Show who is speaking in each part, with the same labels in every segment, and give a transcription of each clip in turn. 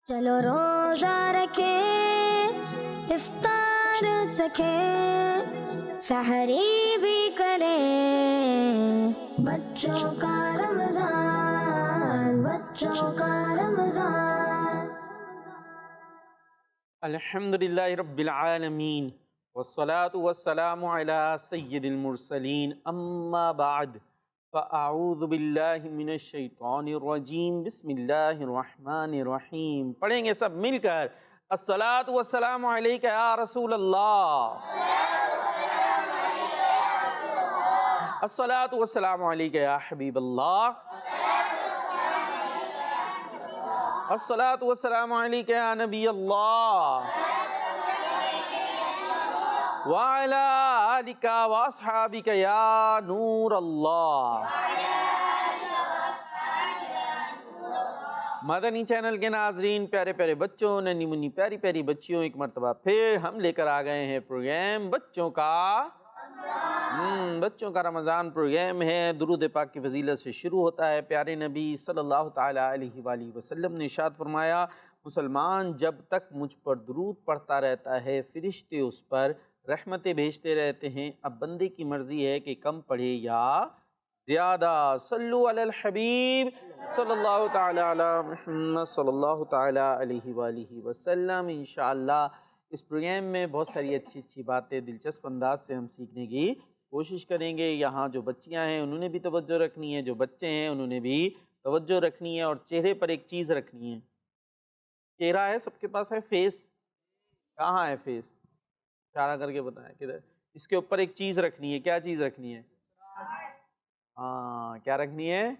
Speaker 1: چلو روزہ رکھے افطار چکھے سحری بھی کریں بچوں کا رمضان، بچوں کا رمضان۔
Speaker 2: الحمدللہ رب العالمین والصلاة والسلام علی سید المرسلین، اما بعد فاعوذ باللہ من الشیطان الرجیم، بسم اللہ الرحمن الرحیم۔ پڑھیں گے سب مل کر، الصلاۃ والسلام علیک یا رسول اللہ، الصلاۃ والسلام علیک یا حبیب اللہ، الصلاۃ والسلام علیک یا نبی اللہ، وعلی آلک واصحابک یا نور اللہ۔ مدنی چینل کے ناظرین، پیارے پیارے بچوں، ننھی منی پیاری پیاری بچیوں، ایک مرتبہ پھر ہم لے کر آ گئے ہیں پروگرام بچوں کا رمضان پروگرام ہے۔ درود پاک کی فضیلت سے شروع ہوتا ہے۔ پیارے نبی صلی اللہ تعالیٰ علیہ وآلہ وسلم نے ارشاد فرمایا، مسلمان جب تک مجھ پر درود پڑھتا رہتا ہے فرشتے اس پر رحمتیں بھیجتے رہتے ہیں۔ اب بندے کی مرضی ہے کہ کم پڑھے یا زیادہ۔ صلو علی الحبیب صلی اللہ تعالیٰ علی محمد صلی اللہ تعالیٰ علیہ وآلہ وسلم۔ انشاءاللہ اس پروگرام میں بہت ساری اچھی اچھی باتیں دلچسپ انداز سے ہم سیکھنے کی کوشش کریں گے۔ یہاں جو بچیاں ہیں انہوں نے بھی توجہ رکھنی ہے، جو بچے ہیں انہوں نے بھی توجہ رکھنی ہے، اور چہرے پر ایک چیز رکھنی ہے۔ چہرہ ہے سب کے پاس، ہے فیس، کہاں ہے فیس؟ اشارہ کر کے بتائیں کدھر؟ اس کے اوپر ایک چیز رکھنی ہے۔ کیا چیز رکھنی ہے؟ کیا رکھنی ہے؟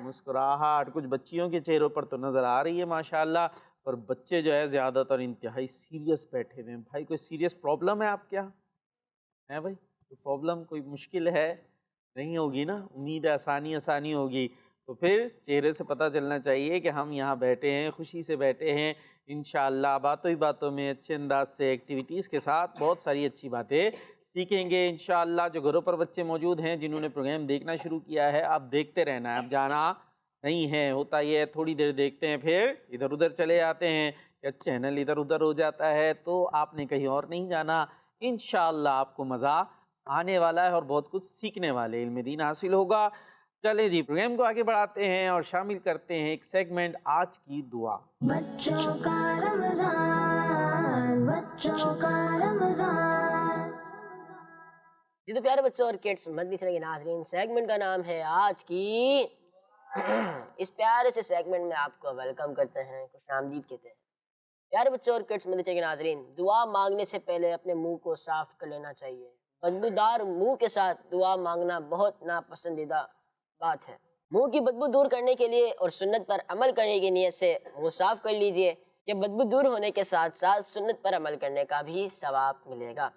Speaker 2: مسکراہٹ۔ کچھ بچیوں کے چہروں پر تو نظر آ رہی ہے ماشاءاللہ، پر بچے جو ہے زیادہ تر انتہائی سیریس بیٹھے ہوئے ہیں۔ بھائی کوئی سیریس پرابلم ہے آپ؟ کیا ہے بھائی؟ کوئی پرابلم، کوئی مشکل ہے؟ نہیں ہوگی نا، امید ہے آسانی ہوگی۔ تو پھر چہرے سے پتہ چلنا چاہیے کہ ہم یہاں بیٹھے ہیں، خوشی سے بیٹھے ہیں۔ انشاءاللہ باتوں ہی باتوں میں اچھے انداز سے ایکٹیویٹیز کے ساتھ بہت ساری اچھی باتیں سیکھیں گے انشاءاللہ۔ جو گھروں پر بچے موجود ہیں جنہوں نے پروگرام دیکھنا شروع کیا ہے، آپ دیکھتے رہنا ہے، اب جانا نہیں ہے۔ ہوتا یہ ہے تھوڑی دیر دیکھتے ہیں پھر ادھر ادھر چلے جاتے ہیں، یا چینل ادھر ادھر ہو جاتا ہے، تو آپ نے کہیں اور نہیں جانا۔ انشاءاللہ آپ کو مزہ آنے والا ہے اور بہت کچھ سیکھنے والے، علم دین حاصل ہوگا۔ چلیں جی پروگرام کو آگے بڑھاتے ہیں اور شامل کرتے ہیں ایک سیگمنٹ آج کی دعا۔
Speaker 1: بچوں کا رمضان، بچوں کا رمضان۔
Speaker 3: جی تو پیارے بچوں اور کڈس، مدنی چینل کے ناظرین، سیگمنٹ کا نام ہے آج کی۔ اس پیارے سے سیگمنٹ میں آپ کو ویلکم کرتے ہیں، خوش آمدید کہتے ہیں۔ پیارے بچوں اور کڈس، مدنی چینل کے ناظرین، دعا مانگنے سے پہلے اپنے منہ کو صاف کر لینا چاہیے۔ بدبودار منہ کے ساتھ دعا مانگنا بہت ناپسندیدہ بات ہے۔ منہ کی بدبو دور کرنے کے لیے اور سنت پر عمل کرنے کی نیت سے منہ صاف کر لیجئے، کہ بدبو دور ہونے کے ساتھ ساتھ سنت پر عمل کرنے کا بھی ثواب ملے گا۔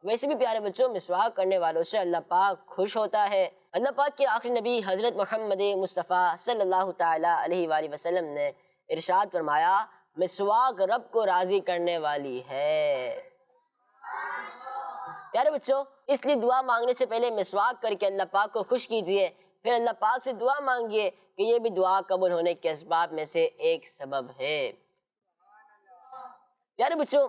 Speaker 3: ویسے بھی پیارے بچوں، مسواک کرنے والوں سے اللہ پاک خوش ہوتا ہے۔ اللہ پاک کے آخری نبی حضرت محمد مصطفیٰ صلی اللہ تعالیٰ علیہ وآلہ وسلم نے ارشاد فرمایا، مسواک رب کو راضی کرنے والی ہے۔ پیارے بچوں، اس لیے دعا مانگنے سے پہلے مسواک کر کے اللہ پاک کو خوش کیجئے، پھر اللہ پاک سے دعا مانگیے، کہ یہ بھی دعا قبول ہونے کے اسباب میں سے ایک سبب ہے۔ پیارے بچوں،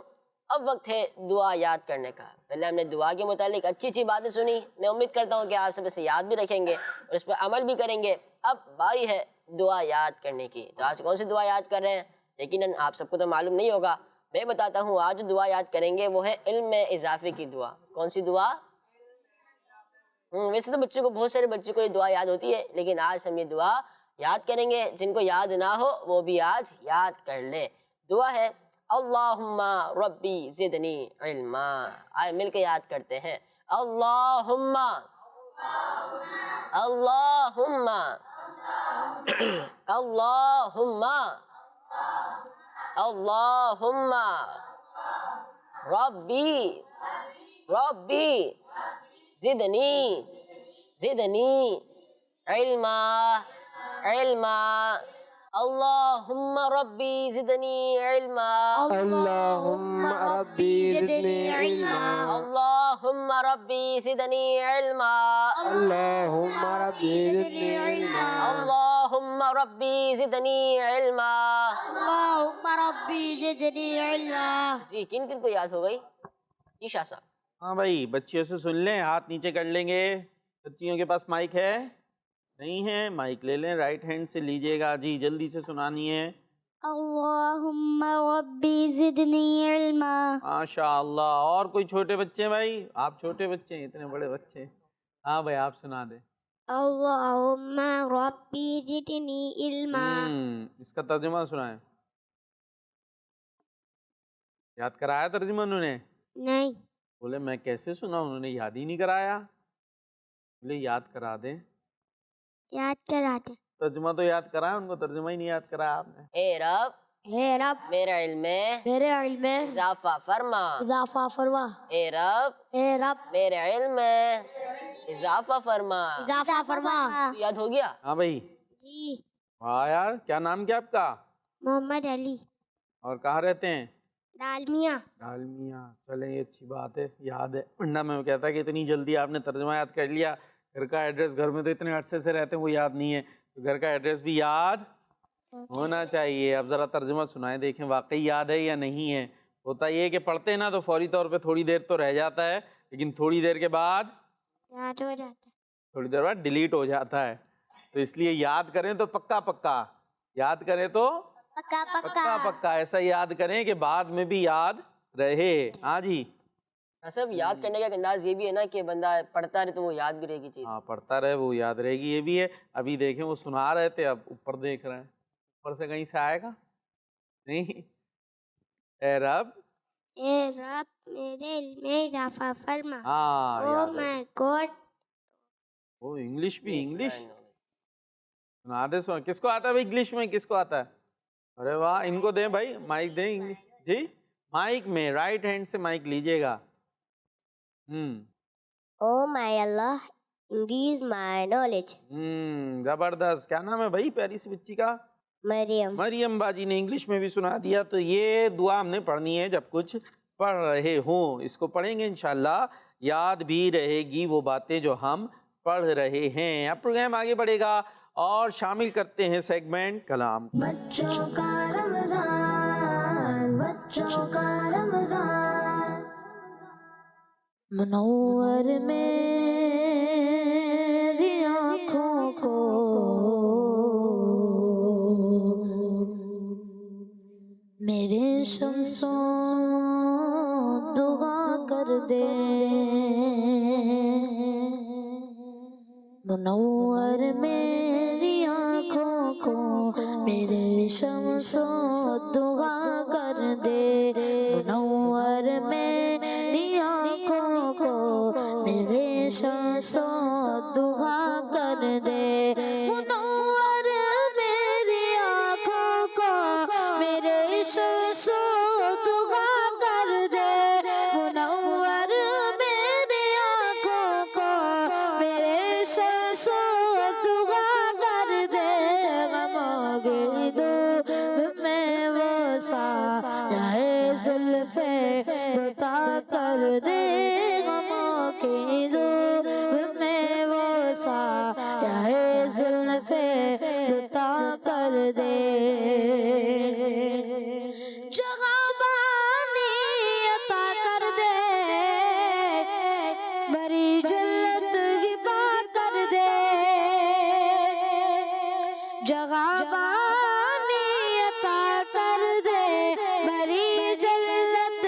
Speaker 3: اب وقت ہے دعا یاد کرنے کا۔ پہلے ہم نے دعا کے متعلق اچھی اچھی باتیں سنی، میں امید کرتا ہوں کہ آپ سب اسے یاد بھی رکھیں گے اور اس پر عمل بھی کریں گے۔ اب باری ہے دعا یاد کرنے کی۔ تو آج کون سی دعا یاد کر رہے ہیں؟ یقیناً آپ سب کو تو معلوم نہیں ہوگا، میں بتاتا ہوں۔ آج جو دعا یاد کریں گے وہ ہے علم میں اضافے کی دعا۔ کون سی دعا؟ ویسے تو بچوں کو، بہت سارے بچوں کو یہ دعا یاد ہوتی ہے، لیکن آج ہم یہ دعا یاد کریں گے۔ جن کو یاد نہ ہو وہ بھی آج یاد کر لیں۔ دعا ہے، اللہم ربی زدنی علما۔ آئے مل کے یاد کرتے ہیں، اللہم اللہم اللہم اللہم ربی ربی زدنی زدنی علما علما۔ اللہم ربی زدنی علما،
Speaker 4: اللہم ربی زدنی علما،
Speaker 3: اللہم ربی زدنی علما،
Speaker 4: اللہم ربی زدنی علما،
Speaker 3: اللہم ربی زدنی علما.
Speaker 5: اللہم ربی زدنی علما.
Speaker 3: جی کن کن کو یاد ہو گئی؟ جی شاہ صاحب.
Speaker 2: ہاں بھائی بچیوں سے سن لیں, ہاتھ نیچے کر لیں گے. بچیوں کے پاس مائک ہے نہیں ہے؟ مائک لے لیں, رائٹ ہینڈ سے لیجئے گا. جی جلدی سے سنانی ہے.
Speaker 5: اللہم ربی زدنی علما.
Speaker 2: ماشاء اللہ. اور کوئی چھوٹے بچے ہیں بھائی؟ آپ چھوٹے بچے ہیں, اتنے بڑے بچے. ہاں بھائی آپ سنا دیں.
Speaker 5: اللہم ربی زدنی علما.
Speaker 2: اس کا ترجمہ سنائیں. یاد کرایا ترجمہ انہوں نے؟
Speaker 5: نہیں.
Speaker 2: بولے میں کیسے سنا, انہوں نے یاد ہی نہیں کرایا. بولے یاد کرا دیں.
Speaker 5: یاد کراتے.
Speaker 2: ترجمہ تو یاد کرایا, ان کو ترجمہ ہی نہیں یاد کرایا آپ نے.
Speaker 3: اے رب
Speaker 5: اے رب
Speaker 3: میرا علم میں
Speaker 5: میرے علم میں
Speaker 3: اضافہ فرما.
Speaker 5: اضافہ فرما.
Speaker 3: اے رب
Speaker 5: اے رب
Speaker 3: میرے علم میں اضافہ فرما.
Speaker 5: اضافہ فرما.
Speaker 3: تو یاد ہو گیا؟
Speaker 2: ہاں بھائی.
Speaker 5: جی.
Speaker 2: واہ یار, کیا نام کیا آپ کا؟
Speaker 5: محمد علی.
Speaker 2: اور کہاں رہتے ہیں؟
Speaker 5: ڈالمیا.
Speaker 2: ڈالمیا. چلیں یہ اچھی بات ہے, یاد ہے. ورنہ میں کہتا کہ اتنی جلدی آپ نے ترجمہ یاد کر لیا, گھر کا ایڈریس, گھر میں تو اتنے عرصے سے رہتے ہیں وہ یاد نہیں ہے, تو گھر کا ایڈریس بھی یاد ہونا چاہیے. اب ذرا ترجمہ سنائیں, دیکھیں واقعی یاد ہے یا نہیں ہے. ہوتا یہ ہے کہ پڑھتے ہیں نا تو فوری طور پہ تھوڑی دیر تو رہ جاتا ہے, لیکن تھوڑی دیر کے بعد
Speaker 5: یاد ہو جاتا.
Speaker 2: تھوڑی دیر بعد ڈیلیٹ ہو جاتا ہے. تو اس لیے یاد کریں تو پکا پکا یاد کریں, تو
Speaker 5: پکا
Speaker 2: پکا پکا ایسا یاد کریں کہ بعد میں بھی یاد رہے. ہاں جی.
Speaker 3: سب یاد کرنے کا ایک انداز یہ بھی ہے نا کہ بندہ پڑھتا رہے تو وہ یاد بھی رہے گی چیز.
Speaker 2: ہاں پڑھتا رہے وہ یاد رہے گی, یہ بھی ہے. ابھی دیکھیں وہ سنا رہے تھے, اب اوپر دیکھ رہے ہیں, اوپر سے کہیں سے آئے گا نہیں. اے رب
Speaker 5: اے رب میرے علم میں اضافہ فرما.
Speaker 2: ہاں
Speaker 5: او
Speaker 2: یاد ہے.
Speaker 5: مائی گاڈ.
Speaker 2: وہ انگلش بھی, انگلش سنا دے. سنا کس کو آتا ہے بھائی انگلش میں, کس کو آتا ہے؟ ارے واہ, ان کو دیں بھائی مائک دیں. جی مائک میں رائٹ ہینڈ سے مائک لیجئے گا.
Speaker 5: او مائی اللہ انکریز مائی نالج.
Speaker 2: زبردست. کیا نام ہے بھائی پیاری سی بچی کا؟
Speaker 5: مریم.
Speaker 2: مریم باجی نے انگلش میں بھی سنا دیا. تو یہ دعا ہم نے پڑھنی ہے جب کچھ پڑھ رہے ہوں. اس کو پڑھیں گے انشاءاللہ, یاد بھی رہے گی وہ باتیں جو ہم پڑھ رہے ہیں. اب پروگرام آگے بڑھے گا اور شامل کرتے ہیں سیگمنٹ کلام.
Speaker 1: بچوں کا رمضان, بچوں کا رمضان.
Speaker 5: منور میری آنکھوں کو میرے شمسوں دعا کر دے. منور میری آنکھوں کو میرے شمسوں دعا کر دے. منور میری آنکھوں کو میرے شمسوں دعا کر دے. منور میری آنکھوں کو میرے شمسوں دعا کر دے. منور میری آنکھوں کو میرے شمسوں دعا کر دے. غموں کی دھوپ میں وہ سایہ زلفے عطا کر دے. غموں کی دھوپ میں وہ سایہ زلفے عطا کر دے. جگہ بانی عطا کر دے. بری جلت ہبا کر دے. جگہ بانی عطا کر دے. بری جلت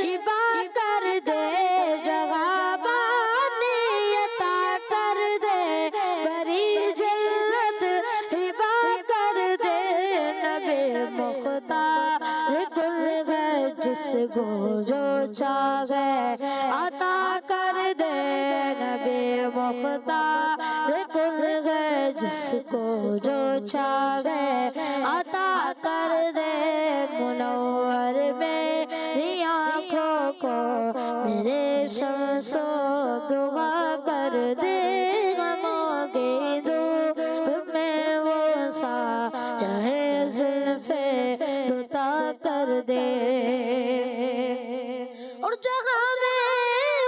Speaker 5: ہبا کر دے. جگہ بانی عطا کر دے. بری جلت ہبا کر دے. نبی مختار کل گئے جس کو جو چاہے عطا کر دے. نبی مختار کل گئے جس کو جو چاہے عطا کر دے. منور میری آنکھوں کو میرے شمسوں دعا کر دے. غموں کی دھوپ میں وہ سایہ زلفے عطا کر دے. اور جگہ میں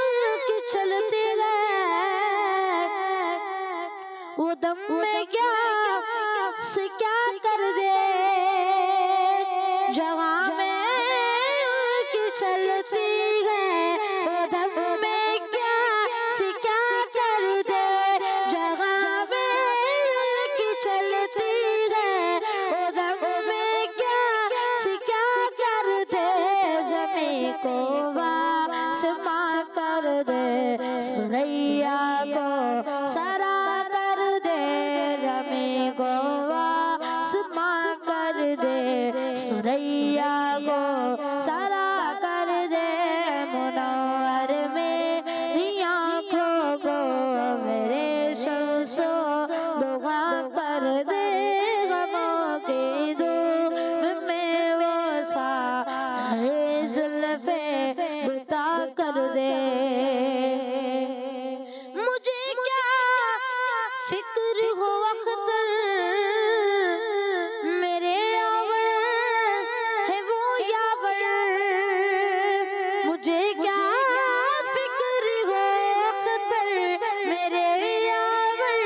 Speaker 5: ان کی چلتے گئے وہ دم میں کیا
Speaker 6: کیا کر دے زمین کو واسماں کر دے سریا کو سرا کر دے زمین کو واسماں کر دے سریا کو سرا کر دے منور میری آنکھوں کو میرے شمس و دعا کر دے غموں کی دھوپ میں وہ سارے زلفیں بتا کر دے مجھے کیا فکر ہو اختر میرے آور ہے وہ یاور مجھے کیا فکر ہو اختر میرے یاور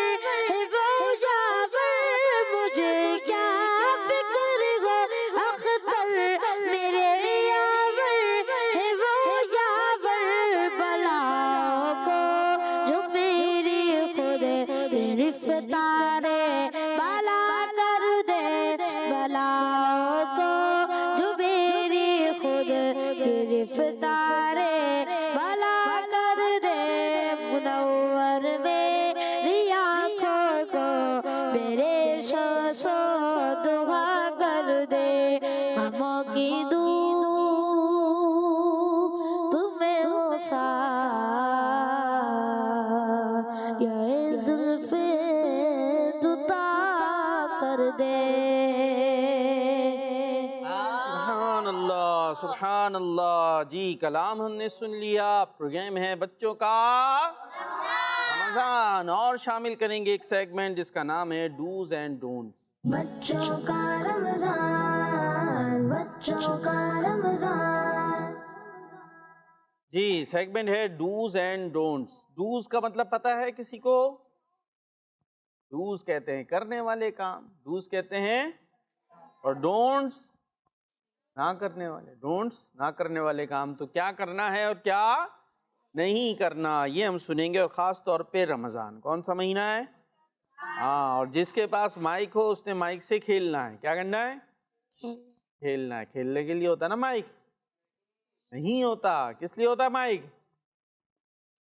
Speaker 6: ہے وہ یاور مجھے کیا فکر ہو اختر میرے یاور ہے وہ یاور بلاؤں کو جو میری خود گرفتار بلا کر دے بلاؤں کو جو میری خود گرفتار بلا کر دے منور میری آنکھوں کو میرے شمس و دعا کر دے غموں کی دھوپ تمہیں وہ یہ زلفیں دتا کر دے
Speaker 2: سبحان اللہ جی کلام ہم نے سن لیا پروگرام ہے بچوں کا رمضان اور شامل کریں گے ایک سیگمنٹ جس کا نام ہے ڈوز اینڈ ڈونٹس
Speaker 1: بچوں کا رمضان بچوں کا رمضان
Speaker 2: جی سیگمنٹ ہے ڈوز اینڈ ڈونٹس ڈوز کا مطلب پتہ ہے کسی کو ڈوز کہتے ہیں کرنے والے کام ڈوز کہتے ہیں اور ڈونٹس نہ کرنے والے ڈونٹس نہ کرنے والے کام تو کیا کرنا ہے اور کیا نہیں کرنا یہ ہم سنیں گے اور خاص طور پہ رمضان کون سا مہینہ ہے ہاں اور جس کے پاس مائک ہو اس نے مائک سے کھیلنا ہے کیا کرنا ہے کھیلنا ہے کھیلنے کے لیے ہوتا ہے نا مائک نہیں ہوتا کس لیے ہوتا ہے مائک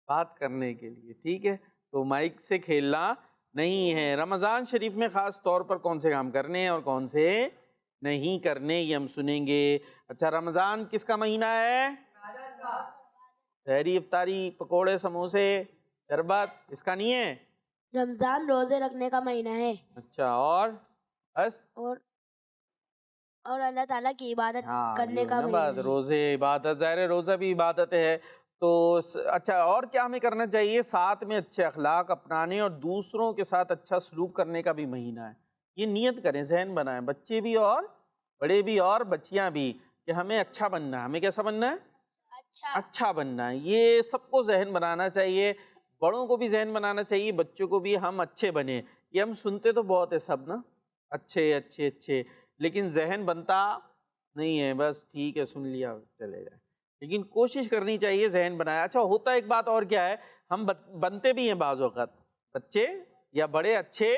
Speaker 2: بات کرنے کے لیے ٹھیک ہے تو مائک سے کھیلنا نہیں ہے رمضان شریف میں خاص طور پر کون سے کام کرنے ہیں اور کون سے نہیں کرنے یہ ہم سنیں گے اچھا رمضان کس کا مہینہ ہے سحری افطاری پکوڑے سموسے شربت اس کا نہیں ہے
Speaker 6: رمضان روزے رکھنے کا مہینہ ہے
Speaker 2: اچھا اور بس
Speaker 6: اور اللہ تعالیٰ کی عبادت کرنے
Speaker 2: یہ
Speaker 6: کا
Speaker 2: نا
Speaker 6: مہینہ
Speaker 2: بات
Speaker 6: ہے
Speaker 2: روزے عبادت ظاہر ہے روزہ بھی عبادت ہے تو اچھا اور کیا ہمیں کرنا چاہیے ساتھ میں اچھے اخلاق اپنانے اور دوسروں کے ساتھ اچھا سلوک کرنے کا بھی مہینہ ہے یہ نیت کریں ذہن بنائیں بچے بھی اور بڑے بھی اور بچیاں بھی کہ ہمیں اچھا بننا ہے ہمیں کیسا بننا ہے اچھا بننا ہے یہ سب کو ذہن بنانا چاہیے بڑوں کو بھی ذہن بنانا چاہیے بچوں کو بھی ہم اچھے بنیں یہ ہم سنتے تو بہت ہے سب نا اچھے اچھے اچھے لیکن ذہن بنتا نہیں ہے بس ٹھیک ہے سن لیا چلے جائے لیکن کوشش کرنی چاہیے ذہن بنایا اچھا ہوتا ایک بات اور کیا ہے ہم بنتے بھی ہیں بعض اوقات بچے یا بڑے اچھے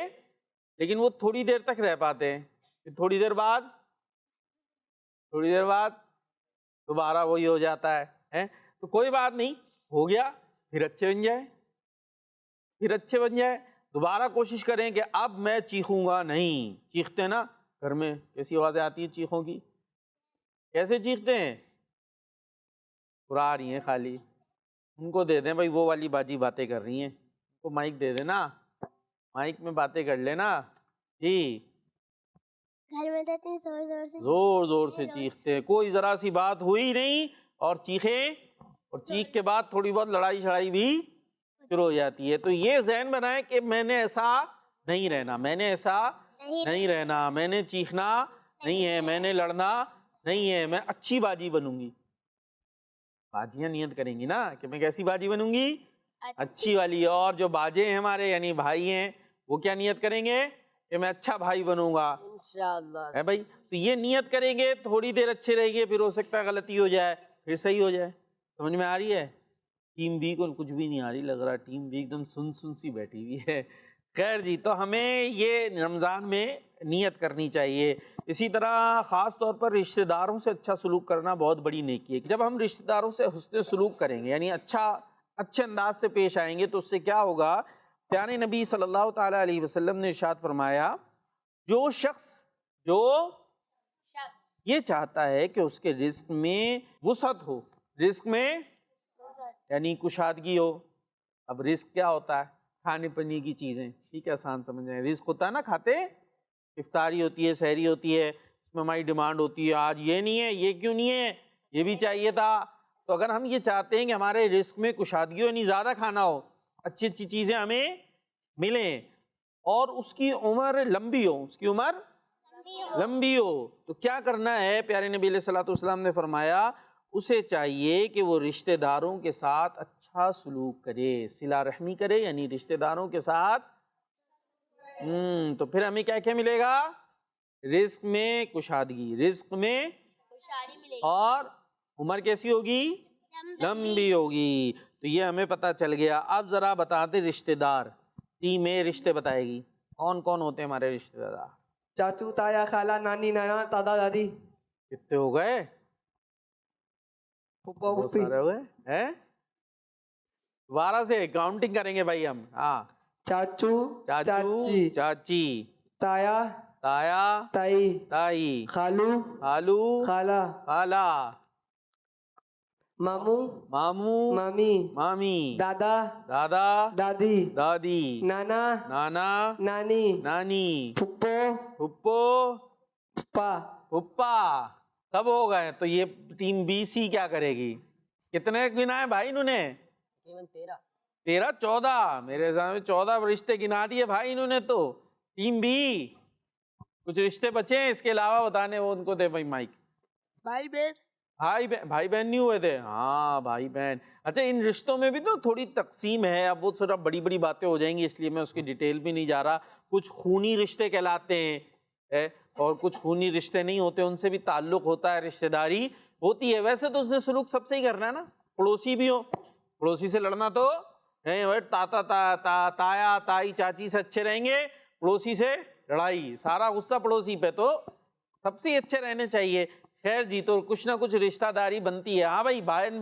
Speaker 2: لیکن وہ تھوڑی دیر تک رہ پاتے ہیں پھر تھوڑی دیر بعد دوبارہ وہی ہو جاتا ہے تو کوئی بات نہیں ہو گیا پھر اچھے بن جائے دوبارہ کوشش کریں کہ اب میں چیخوں گا نہیں چیختے نا گھر میں کیسی آوازیں آتی ہیں چیخوں کی کیسے چیختے ہیں پورا رہی ہیں خالی ان کو دے دیں بھائی وہ والی باجی باتیں کر رہی ہیں ان کو مائک دے دینا مائک میں باتیں کر لینا جی
Speaker 5: گھر میں تو اتنی
Speaker 2: زور سے چیختے ہیں کوئی ذرا سی بات ہوئی نہیں اور چیخیں اور چیخ کے بعد تھوڑی بہت لڑائی شڑائی بھی شروع ہو جاتی ہے تو یہ ذہن بنائیں کہ میں نے ایسا نہیں رہنا میں نے ایسا نہیں رہنا میں نے چیخنا نہیں ہے میں نے لڑنا نہیں ہے میں اچھی باجی بنوں گی باجیاں نیت کریں گی نا کہ میں کیسی باجی بنوں گی اچھی والی اور جو باجے ہیں ہمارے یعنی بھائی ہیں وہ کیا نیت کریں گے کہ میں اچھا بھائی بنوں گا
Speaker 3: انشاءاللہ
Speaker 2: ہے بھائی تو یہ نیت کریں گے تھوڑی دیر اچھے رہیں گے پھر ہو سکتا ہے غلطی ہو جائے پھر صحیح ہو جائے سمجھ میں آ رہی ہے ٹیم بی کو کچھ بھی نہیں آ رہی لگ رہا ٹیم بی ایک دم سن سی بیٹھی ہوئی ہے خیر جی، تو ہمیں یہ رمضان میں نیت کرنی چاہیے. اسی طرح خاص طور پر رشتہ داروں سے اچھا سلوک کرنا بہت بڑی نیکی ہے. جب ہم رشتہ داروں سے حسن سلوک کریں گے، یعنی اچھے انداز سے پیش آئیں گے، تو اس سے کیا ہوگا؟ پیارے نبی صلی اللہ تعالیٰ علیہ وسلم نے ارشاد فرمایا، جو شخص یہ چاہتا ہے کہ اس کے رزق میں وسعت ہو، رزق میں یعنی کشادگی ہو. اب رزق کیا ہوتا ہے؟ کھانے پینے کی چیزیں، ٹھیک ہے، آسان سمجھ جائیں. رزق ہوتا ہے نا، کھاتے افطاری ہوتی ہے، سحری ہوتی ہے، اس میں ہماری ڈیمانڈ ہوتی ہے، آج یہ نہیں ہے، یہ کیوں نہیں ہے، یہ بھی چاہیے تھا. تو اگر ہم یہ چاہتے ہیں کہ ہمارے رزق میں کشادگی ہو، یعنی زیادہ کھانا ہو، اچھی اچھی چیزیں ہمیں ملیں، اور اس کی عمر لمبی ہو، اس کی عمر لمبی ہو، تو کیا کرنا ہے؟ پیارے نبی علیہ الصلوۃ والسلام نے فرمایا اسے چاہیے کہ وہ رشتہ داروں کے ساتھ اچھا سلوک کرے، صلہ رحمی کرے، یعنی رشتہ داروں کے ساتھ. تو پھر ہمیں کیا کیا ملے گا؟ رزق میں کشادگی، رزق میں، اور عمر کیسی ہوگی؟ لمبی ہوگی. تو یہ ہمیں پتہ چل گیا. اب ذرا بتاتے رشتہ دار، ٹیم میں رشتے بتائے گی کون کون ہوتے ہیں ہمارے رشتہ دار؟
Speaker 4: چاچو، تایا، خالہ، نانی، نانا، دادا، دادی.
Speaker 2: کتنے ہو گئے؟
Speaker 4: پھپھا،
Speaker 2: بہت
Speaker 4: پھوپھی.
Speaker 2: سارے ہو گئے ہیں. دوبارہ سے کاؤنٹنگ کریں گے بھائی ہم. ہاں،
Speaker 4: چاچو،
Speaker 2: چاچو،
Speaker 4: چاچی،
Speaker 2: چاچی،
Speaker 4: تایا،
Speaker 2: تایا،
Speaker 4: تائی،
Speaker 2: تائی،
Speaker 4: خالو،
Speaker 2: خالو،
Speaker 4: خالہ،
Speaker 2: خالہ،
Speaker 4: ماموں،
Speaker 2: ماموں،
Speaker 4: مامی،
Speaker 2: مامی،
Speaker 4: دادا،
Speaker 2: دادا،
Speaker 4: دادی،
Speaker 2: دادی،
Speaker 4: نانا،
Speaker 2: نانا،
Speaker 4: نانی،
Speaker 2: نانی،
Speaker 4: پھپھو،
Speaker 2: پھپھو،
Speaker 4: پھپھا.
Speaker 2: پھپھا. سب ہو گئے. تو یہ ٹیم بی سی کیا کرے گی؟ کتنے گنا ہے بھائی انہوں نے؟ 13، 14. میرے سامنے 14 رشتے گنا دیے بھائی انہوں نے. تو ٹیم بی کچھ رشتے بچے ہیں اس کے علاوہ بتانے، وہ ان کو دے بھائی مائک.
Speaker 6: بھائی بہن،
Speaker 2: بھائی بہن نہیں ہوئے تھے؟ ہاں بھائی بہن. اچھا، ان رشتوں میں بھی تو تھوڑی تقسیم ہے. اب وہ تھوڑا بڑی بڑی باتیں ہو جائیں گی، اس لیے میں اس کی ڈیٹیل بھی نہیں جا رہا. کچھ خونی رشتے کہلاتے ہیں اور کچھ خونی رشتے نہیں ہوتے، ان سے بھی تعلق ہوتا ہے، رشتہ داری ہوتی ہے. ویسے تو اس نے سلوک سب سے ہی کرنا ہے نا. پڑوسی بھی ہو، پڑوسی سے لڑنا تو ہے، تایا، تائی، چاچی سے اچھے رہیں گے، پڑوسی سے لڑائی، سارا غصہ پڑوسی پہ، تو سب سے اچھے رہنے چاہیے. خیر جی، تو کچھ نہ کچھ رشتہ داری بنتی ہے. ہاں بھائی، بہن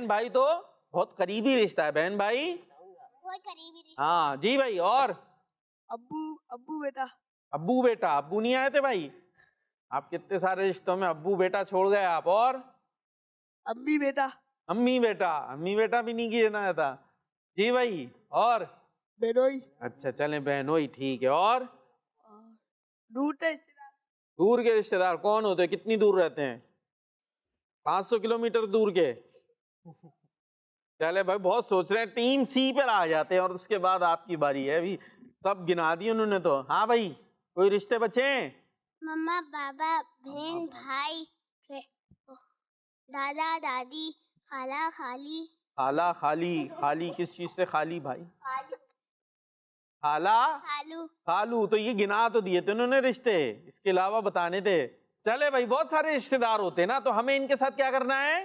Speaker 2: بھائی تو بہت قریبی رشتہ ہے، بہن بھائی
Speaker 5: بہت قریبی رشتہ.
Speaker 2: ہاں جی بھائی. اور
Speaker 6: ابو بیٹا.
Speaker 2: ابو بیٹا، ابو نہیں آئے تھے بھائی؟ آپ کتنے سارے رشتوں میں ابو بیٹا چھوڑ گئے آپ. اور
Speaker 6: امی بیٹا.
Speaker 2: امی بیٹا، امی بیٹا بھی نہیں کیا نا تھا جی بھائی. اور
Speaker 6: بہنوئی.
Speaker 2: اچھا چلیں، بہنوئی ٹھیک ہے. اور
Speaker 6: دور
Speaker 2: دور کے رشتہ دار کون ہوتے ہیں؟ کتنی دور رہتے ہیں؟ 500 کلومیٹر دور کے. چلے بھائی، بہت سوچ رہے ہیں. ٹیم سی پر آ جاتے ہیں اور اس کے بعد آپ کی باری ہے. ابھی سب گنا دی انہوں نے تو. ہاں بھائی، کوئی رشتے بچے ہیں؟
Speaker 5: مما، بابا، بہن، بھائی، دادا، دادی، خالہ، خالی.
Speaker 2: خالہ، خالی. خالی کس چیز سے خالی بھائی؟ خالہ،
Speaker 5: خالو.
Speaker 2: خالو. تو یہ گنا تو دیے تھے انہوں نے رشتے، اس کے علاوہ بتانے تھے. چلے بھائی، بہت سارے رشتہ دار ہوتے ہیں نا، تو ہمیں ان کے ساتھ کیا کرنا ہے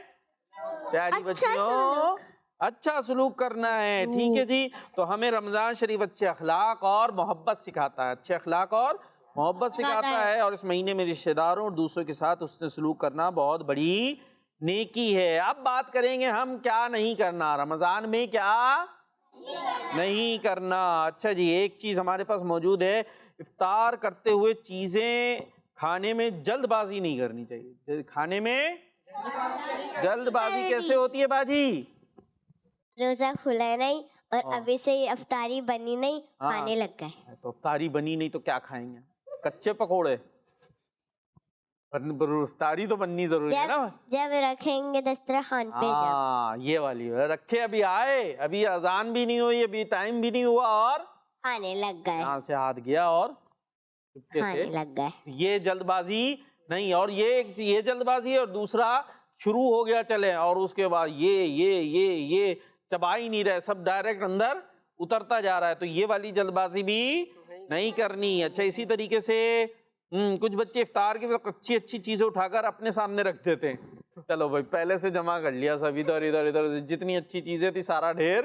Speaker 2: پیاری بچیوں؟ اچھا سلوک کرنا ہے. ٹھیک ہے جی. تو ہمیں رمضان شریف اچھے اخلاق اور محبت سکھاتا ہے، اچھے اخلاق اور محبت سکھاتا ہے. اور اس مہینے میں رشتہ داروں اور دوسروں کے ساتھ حسن سلوک کرنا بہت بڑی نیکی ہے. اب بات کریں گے ہم کیا نہیں کرنا رمضان میں، کیا نہیں کرنا. اچھا جی، ایک چیز ہمارے پاس موجود ہے. افطار کرتے ہوئے چیزیں کھانے میں جلد بازی نہیں کرنی چاہیے. کھانے میں جلد بازی کیسے ہوتی ہے باجی؟
Speaker 5: روزہ کھلا نہیں اور ابھی سے افطاری بنی نہیں، کھانے لگ گئے.
Speaker 2: تو افطاری بنی نہیں تو کیا کھائیں گے؟ کچے پکوڑے. افطاری تو بننی ضروری ہے نا.
Speaker 5: جب رکھیں گے دسترخوان پہ.
Speaker 2: ہاں، یہ والی رکھے. ابھی آئے، ابھی اذان بھی نہیں ہوئی، ابھی ٹائم بھی نہیں ہوا، اور
Speaker 5: کھانے لگ گئے.
Speaker 2: یہاں سے ہاتھ گیا اور
Speaker 5: کھانے لگ گئے.
Speaker 2: یہ جلد بازی نہیں. اور یہ جلد بازی ہے. اور دوسرا شروع ہو گیا چلے، اور اس کے بعد یہ چبا ہی نہیں رہے، سب ڈائریکٹ اندر اترتا جا رہا ہے. تو یہ والی جلد بازی بھی نہیں کرنی. اچھا، اسی طریقے سے کچھ بچے افطار کے وقت اچھی چیزیں اٹھا کر اپنے سامنے رکھ دیتے ہیں. چلو بھائی، پہلے سے جمع کر لیا سب، ادھر جتنی اچھی چیزیں تھی سارا ڈھیر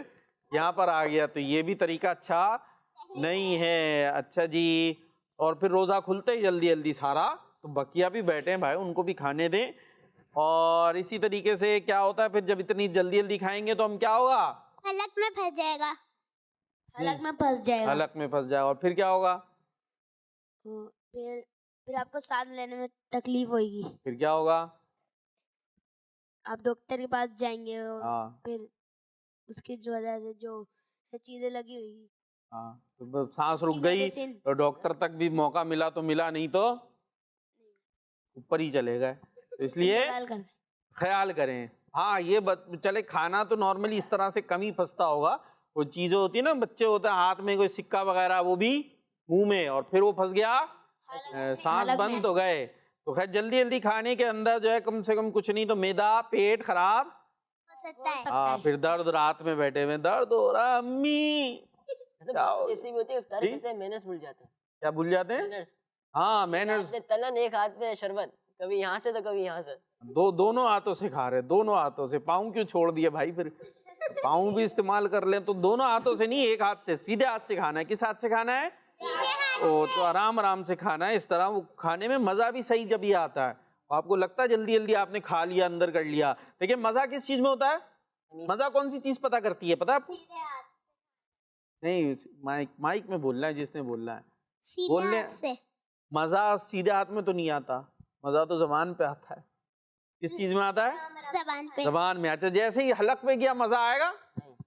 Speaker 2: یہاں پر آ گیا. تو یہ بھی طریقہ اچھا نہیں ہے. اچھا جی, اور پھر روزہ کھلتے ہی جلدی جلدی سارا, تو بقیہ بھی بیٹھے ہیں بھائی, ان کو بھی کھانے دیں. اور اسی طریقے سے کیا ہوتا ہے پھر جب اتنی جلدی جلدی کھائیں گے تو ہم کیا ہوگا,
Speaker 5: حلق میں پھنس جائے گا.
Speaker 6: حلق میں پھنس جائے گا.
Speaker 2: حلق میں پھنس جائے, اور پھر کیا ہوگا,
Speaker 6: پھر آپ کو سانس لینے میں تکلیف ہوئے گی.
Speaker 2: پھر کیا ہوگا,
Speaker 6: آپ ڈاکٹر کے پاس جائیں گے اور
Speaker 2: ہاں
Speaker 6: پھر اس کی جو وجہ سے جو چیزیں لگی ہوئی گی,
Speaker 2: ہاں, تو سانس
Speaker 6: اس کی
Speaker 2: رک گئی
Speaker 6: میڈیسن
Speaker 2: تو ڈاکٹر تک بھی موقع ملا تو ملا, نہیں تو اوپر ہی چلے گئے. تو اس لیے
Speaker 6: انتقال کر دیں.
Speaker 2: خیال کریں. ہاں یہ چلے کھانا تو نارملی اس طرح سے کم ہی پھنستا ہوگا, وہ چیزیں ہوتی ہیں نا, بچے ہوتے ہیں ہاتھ میں کوئی سکہ وغیرہ, وہ بھی منہ میں, اور پھر وہ پھنس گیا, سانس
Speaker 6: حلق
Speaker 2: بند
Speaker 6: میں.
Speaker 2: تو گئے. تو خیر جلدی جلدی کھانے کے اندر جو ہے کم سے کم کچھ نہیں تو معدہ پیٹ خراب,
Speaker 5: ہو سکتا ہے.
Speaker 2: ہاں پھر درد, رات میں بیٹھے ہوئے درد ہو رہا امی,
Speaker 3: ایسے
Speaker 2: کیا
Speaker 3: بات
Speaker 2: ہو-
Speaker 3: ایسی بھی ہوتی ہے, افطاری
Speaker 2: جی؟
Speaker 3: کرتے ہیں مینرز بھول جاتے ہیں.
Speaker 2: کیا بھول جاتے ہیں,
Speaker 3: مینرز,
Speaker 2: ہاں
Speaker 3: ایک
Speaker 2: مینرز,
Speaker 3: ہاتھ میں تلن ایک ہاتھ میں شربت, کبھی یہاں سے تو کبھی یہاں سے.
Speaker 2: دونوں ہاتھوں سے کھا رہے, دونوں ہاتھوں سے. پاؤں کیوں چھوڑ دیے بھائی, پھر پاؤں بھی استعمال کر لیں, تو دونوں ہاتھوں سے نہیں, ایک ہاتھ سے, سیدھے ہاتھ سے کھانا ہے. کس ہاتھ سے کھانا ہے, تو آرام آرام سے کھانا ہے. اس طرح وہ کھانے میں مزہ بھی صحیح جب یہ آتا ہے. آپ کو لگتا ہے جلدی جلدی آپ نے کھا لیا, اندر کر لیا, دیکھیں مزہ کس چیز میں ہوتا ہے, مزہ کون سی چیز پتہ کرتی ہے, پتہ آپ کو, نہیں مائک میں بولنا ہے جس نے بولنا ہے, بولنے.
Speaker 5: ہاتھ سے.
Speaker 2: مزہ سیدھے ہاتھ میں تو نہیں آتا, مزہ تو زبان پہ آتا ہے. کس چیز میں آتا ہے,
Speaker 5: زبان پہ.
Speaker 2: زبان میں. اچھا جیسے ہی حلق میں گیا مزہ آئے گا,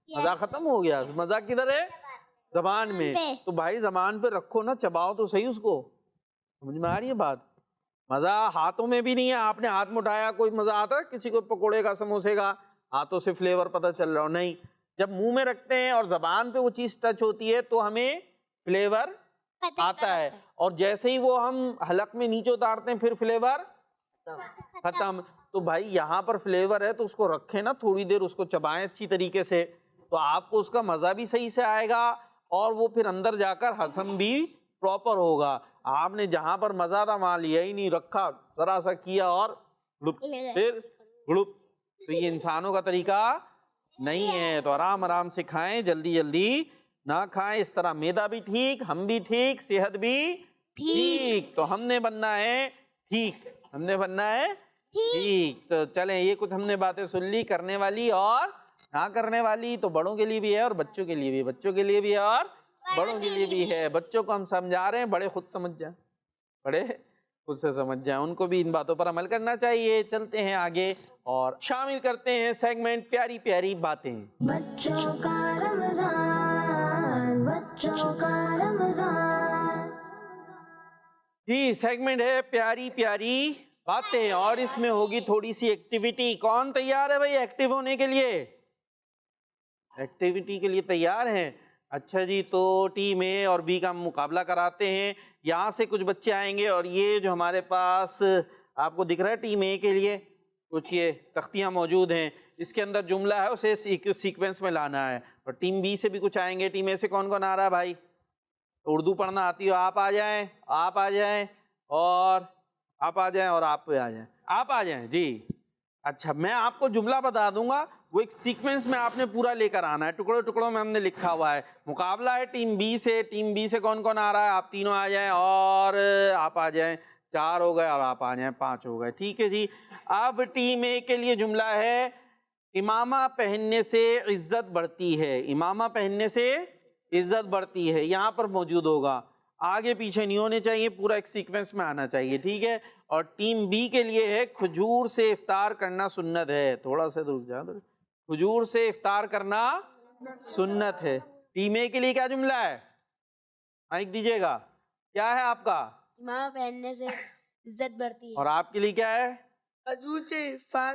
Speaker 2: مزہ ختم ہو گیا. مزہ کدھر ہے, زبان میں. تو بھائی زبان پہ رکھو نا, چباؤ تو صحیح اس کو, سمجھ میں آ رہی ہے بات. مزہ ہاتھوں میں بھی نہیں ہے, آپ نے ہاتھ میں اٹھایا, کوئی مزہ آتا ہے کسی کو پکوڑے کا, سموسے کا, ہاتھوں سے فلیور پتہ چل رہا ہو, نہیں. جب منہ میں رکھتے ہیں اور زبان پہ وہ چیز ٹچ ہوتی ہے تو ہمیں فلیور آتا ہے, اور جیسے ہی وہ ہم حلق میں نیچے اتارتے ہیں پھر فلیور ختم. تو بھائی یہاں پر فلیور ہے تو اس کو رکھیں نا تھوڑی دیر, اس کو چبائیں اچھی طریقے سے, تو آپ کو اس کا مزہ بھی صحیح سے آئے گا, اور وہ پھر اندر جا کر ہضم بھی پراپر ہوگا. آپ نے جہاں پر مزہ تھا وہاں لیا ہی نہیں, رکھا ذرا سا کیا اور پھر گڑپ. تو یہ انسانوں کا طریقہ نہیں ہے. تو آرام آرام سے کھائیں, جلدی جلدی نہ کھائیں. اس طرح معدہ بھی ٹھیک, ہم بھی ٹھیک, صحت بھی ٹھیک. تو ہم نے بننا ہے ٹھیک, ہم نے بننا ہے ٹھیک. تو چلیں یہ کچھ ہم نے باتیں سن لی, کرنے والی اور نہ کرنے والی, تو بڑوں کے لیے بھی ہے اور بچوں کے لیے بھی, بچوں کے لیے بھی ہے اور بڑوں کے لیے بھی ہے. بچوں کو ہم سمجھا رہے ہیں, بڑے خود سمجھ جائیں, بڑے خود سے سمجھ جائیں, ان کو بھی ان باتوں پر عمل کرنا چاہیے. چلتے ہیں آگے اور شامل کرتے ہیں سیگمنٹ پیاری پیاری باتیں.
Speaker 1: بچوں کا رمضان، بچوں کا رمضان.
Speaker 2: جی سیگمنٹ ہے پیاری پیاری باتیں, اور اس میں ہوگی تھوڑی سی ایکٹیویٹی. کون تیار ہے بھائی ایکٹیو ہونے کے لیے, ایکٹیویٹی کے لیے تیار ہیں؟ اچھا جی, تو ٹیم اے اور بی کا مقابلہ کراتے ہیں. یہاں سے کچھ بچے آئیں گے, اور یہ جو ہمارے پاس آپ کو دکھ رہا ہے ٹیم اے کے لیے کچھ یہ تختیاں موجود ہیں, اس کے اندر جملہ ہے اسے سیکوینس میں لانا ہے. اور ٹیم بی سے بھی کچھ آئیں گے. ٹیم اے سے کون کون آ رہا ہے بھائی, اردو پڑھنا آتی ہو آپ آ جائیں, آپ آ جائیں, اور آپ آ جائیں, اور آپ پہ آ جائیں, آپ آ جائیں جی. اچھا میں آپ کو جملہ بتا دوں گا, وہ ایک سیکوینس میں آپ نے پورا لے کر آنا ہے, ٹکڑوں ٹکڑوں میں ہم نے لکھا ہوا ہے. مقابلہ ہے ٹیم بی سے. ٹیم بی سے کون کون آ رہا ہے, آپ تینوں آ جائیں, اور آپ آ جائیں, 4 ہو گئے, اور آپ آ جائیں 5 ہو گئے. ٹھیک ہے جی. اب ٹیم اے کے لیے جملہ ہے, امامہ پہننے سے عزت بڑھتی ہے. امامہ پہننے سے عزت بڑھتی ہے, یہاں پر موجود ہوگا, آگے پیچھے نہیں ہونے چاہیے, پورا ایک سیکوینس میں آنا چاہیے. ٹھیک ہے. اور ٹیم بی کے لیے ہے کھجور سے افطار کرنا سنت ہے. تھوڑا سا رک جا, کھجور سے افطار کرنا سنت ہے. ٹیم اے کے لیے کیا جملہ ہے, مائک دیجیے گا, کیا ہے آپ کا,
Speaker 6: امامہ پہننے سے عزت بڑھتی ہے.
Speaker 2: اور آپ کے لیے کیا ہے,
Speaker 4: کھجور سے افطار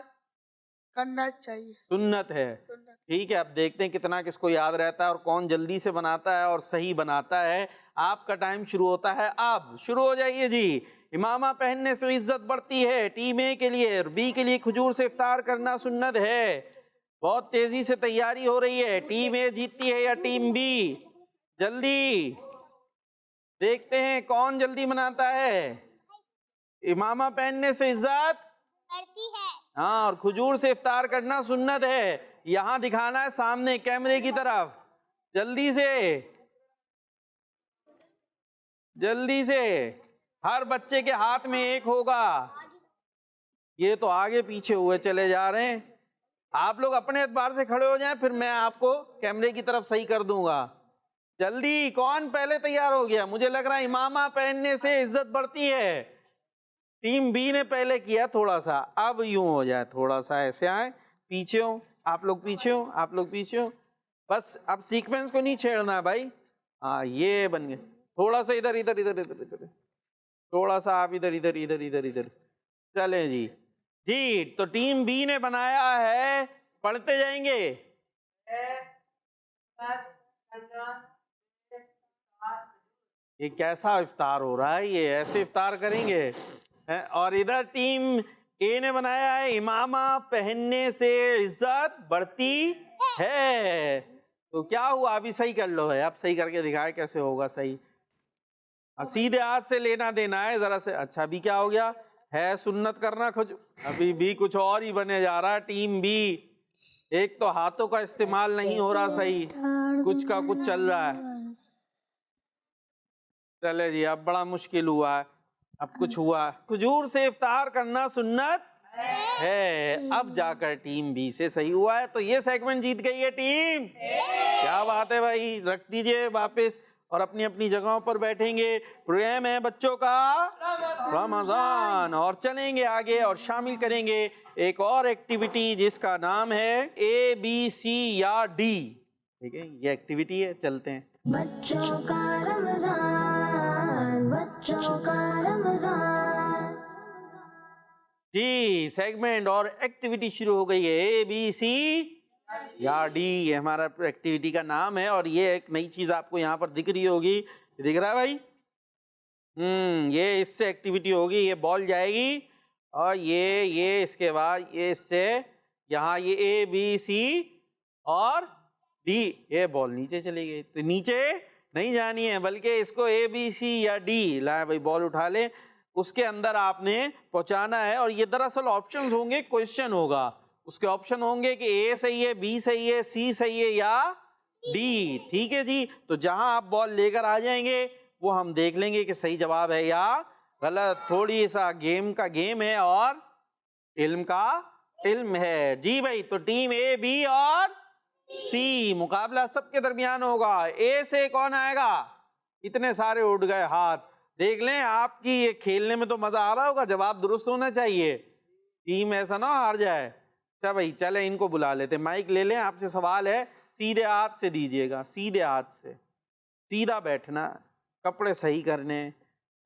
Speaker 4: کرنا چاہیے,
Speaker 2: سنت ہے. ٹھیک ہے, اب دیکھتے ہیں کتنا کس کو یاد رہتا ہے اور کون جلدی سے بناتا ہے اور صحیح بناتا ہے. آپ کا ٹائم شروع ہوتا ہے اب, شروع ہو جائیے جی. امامہ پہننے سے عزت بڑھتی ہے ٹیم اے کے لیے, اور بی کے لیے کھجور سے افطار کرنا سنت ہے. بہت تیزی سے تیاری ہو رہی ہے. ٹیم اے جیتتی ہے یا ٹیم بی, جلدی دیکھتے ہیں کون جلدی بناتا ہے. امامہ پہننے سے عزت
Speaker 5: بڑھتی ہے.
Speaker 2: ہاں, اور کھجور سے افطار کرنا سنت ہے. یہاں دکھانا ہے سامنے کیمرے کی طرف, جلدی سے جلدی سے، ہر بچے کے ہاتھ میں ایک ہوگا. یہ تو آگے پیچھے ہوئے چلے جا رہے ہیں. آپ لوگ اپنے اعتبار سے کھڑے ہو جائیں، پھر میں آپ کو کیمرے کی طرف صحیح کر دوں گا. جلدی، کون پہلے تیار ہو گیا؟ مجھے لگ رہا ہے امامہ پہننے سے عزت بڑھتی ہے. ٹیم بی نے پہلے کیا تھوڑا سا، اب یوں ہو جائے، تھوڑا سا ایسے آئیں، پیچھے ہوں آپ لوگ، پیچھے ہوں آپ لوگ، پیچھے ہوں. بس اب سیکوینس کو نہیں چھیڑنا ہے بھائی. ہاں یہ بن گیا. تھوڑا سا ادھر ادھر ادھر ادھر ادھر، تھوڑا سا آپ ادھر ادھر ادھر ادھر ادھر. چلیں جی جی. تو ٹیم بی نے بنایا ہے، پڑھتے جائیں گے. یہ کیسا افطار ہو رہا ہے؟ یہ ایسے افطار کریں گے؟ اور ادھر ٹیم اے نے بنایا ہے، امامہ پہننے سے عزت بڑھتی ہے. تو کیا ہوا؟ ابھی صحیح کر لو ہے، اب صحیح کر کے دکھائے کیسے ہوگا صحیح. سیدھے ہاتھ سے لینا دینا ہے ذرا سے. اچھا ابھی کیا ہو گیا ہے؟ سنت کرنا ابھی بھی کچھ اور ہی بنے جا رہا ہے. ٹیم بی، ایک تو ہاتھوں کا استعمال نہیں ہو رہا صحیح، کچھ کا کچھ چل رہا ہے. چلے جی اب بڑا مشکل ہوا ہے. اب کچھ ہوا، کھجور سے افطار کرنا سنت ہے. اب جا کر ٹیم بی سے صحیح ہوا ہے. تو یہ سیگمنٹ جیت گئی ہے ٹیم. کیا بات ہے بھائی. رکھ دیجئے واپس اور اپنی اپنی جگہوں پر بیٹھیں گے. پروگرام ہے بچوں کا رمضان، اور چلیں گے آگے اور شامل کریں گے ایک اور ایکٹیویٹی جس کا نام ہے اے بی سی یا ڈی. ٹھیک ہے، یہ ایکٹیویٹی ہے. چلتے ہیں.
Speaker 1: بچوں کا رمضان، بچوں کا رمضان.
Speaker 2: جی سیگمنٹ اور ایکٹیویٹی شروع ہو گئی ہے. اے بی سی یا ڈی یہ ہمارا ایکٹیویٹی کا نام ہے. اور یہ ایک نئی چیز آپ کو یہاں پر دکھ رہی ہوگی، دکھ رہا ہے بھائی؟ یہ اس سے ایکٹیویٹی ہوگی. یہ بال جائے گی اور یہ اس کے بعد یہ اس سے یہاں یہ اے بی سی اور ڈی، یہ بال نیچے چلی گئی. تو نیچے نہیں جانی ہے بلکہ اس کو اے بی سی یا ڈی، لائے بھائی بال اٹھا لیں، اس کے اندر آپ نے پہنچانا ہے. اور یہ دراصل آپشنز ہوں گے، کوشچن ہوگا. اس کے آپشن ہوں گے کہ اے صحیح ہے، بی صحیح ہے، سی صحیح ہے یا ڈی. ٹھیک ہے جی. تو جہاں آپ بال لے کر آ جائیں گے وہ ہم دیکھ لیں گے کہ صحیح جواب ہے یا غلط. تھوڑی سا گیم کا گیم ہے اور علم کا علم ہے. جی بھائی. تو ٹیم اے بی اور سی، مقابلہ سب کے درمیان ہوگا. اے سے کون آئے گا؟ اتنے سارے اٹھ گئے ہاتھ. دیکھ لیں آپ کی یہ کھیلنے میں تو مزہ آ رہا ہوگا، جواب درست ہونا چاہیے، ٹیم ایسا نہ ہار جائے. اچھا بھائی چلیں ان کو بلا لیتے. مائک لے لیں. آپ سے سوال ہے، سیدھے ہاتھ سے دیجئے گا، سیدھے ہاتھ سے، سیدھا بیٹھنا، کپڑے صحیح کرنے.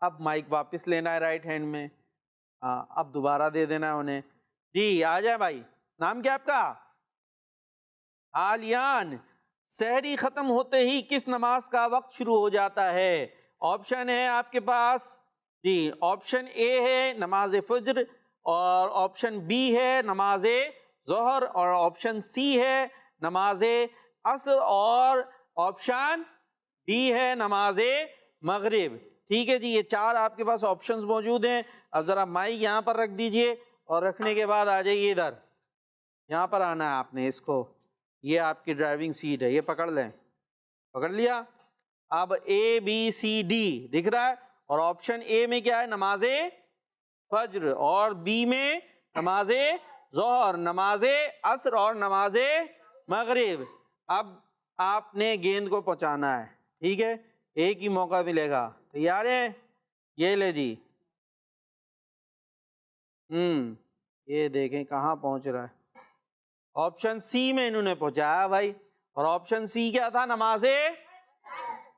Speaker 2: اب مائک واپس لینا ہے رائٹ ہینڈ میں. ہاں اب دوبارہ دے دینا ہے انہیں. جی آ جائے بھائی. نام کیا آپ کا؟ آلیان. سحری ختم ہوتے ہی کس نماز کا وقت شروع ہو جاتا ہے؟ آپشن ہے آپ کے پاس. جی آپشن اے ہے نماز فجر، اور آپشن بی ہے نماز ظہر، اور آپشن سی ہے نماز عصر، اور آپشن ڈی ہے نماز مغرب. ٹھیک ہے جی. یہ چار آپ کے پاس آپشنز موجود ہیں. اب ذرا مائک یہاں پر رکھ دیجئے اور رکھنے کے بعد آ جائیے ادھر. یہاں پر آنا ہے آپ نے. اس کو، یہ آپ کی ڈرائیونگ سیٹ ہے، یہ پکڑ لیں. پکڑ لیا؟ اب اے بی سی ڈی دکھ رہا ہے. اور آپشن اے میں کیا ہے؟ نماز فجر، اور بی میں نماز ظہر، نماز عصر اور نماز مغرب. اب آپ نے گیند کو پہنچانا ہے. ٹھیک ہے، ایک ہی موقع ملے گا. تیار ہیں؟ یہ لے جی. یہ دیکھیں کہاں پہنچ رہا ہے. آپشن سی میں انہوں نے پہنچایا بھائی. اور آپشن سی کیا تھا؟ نماز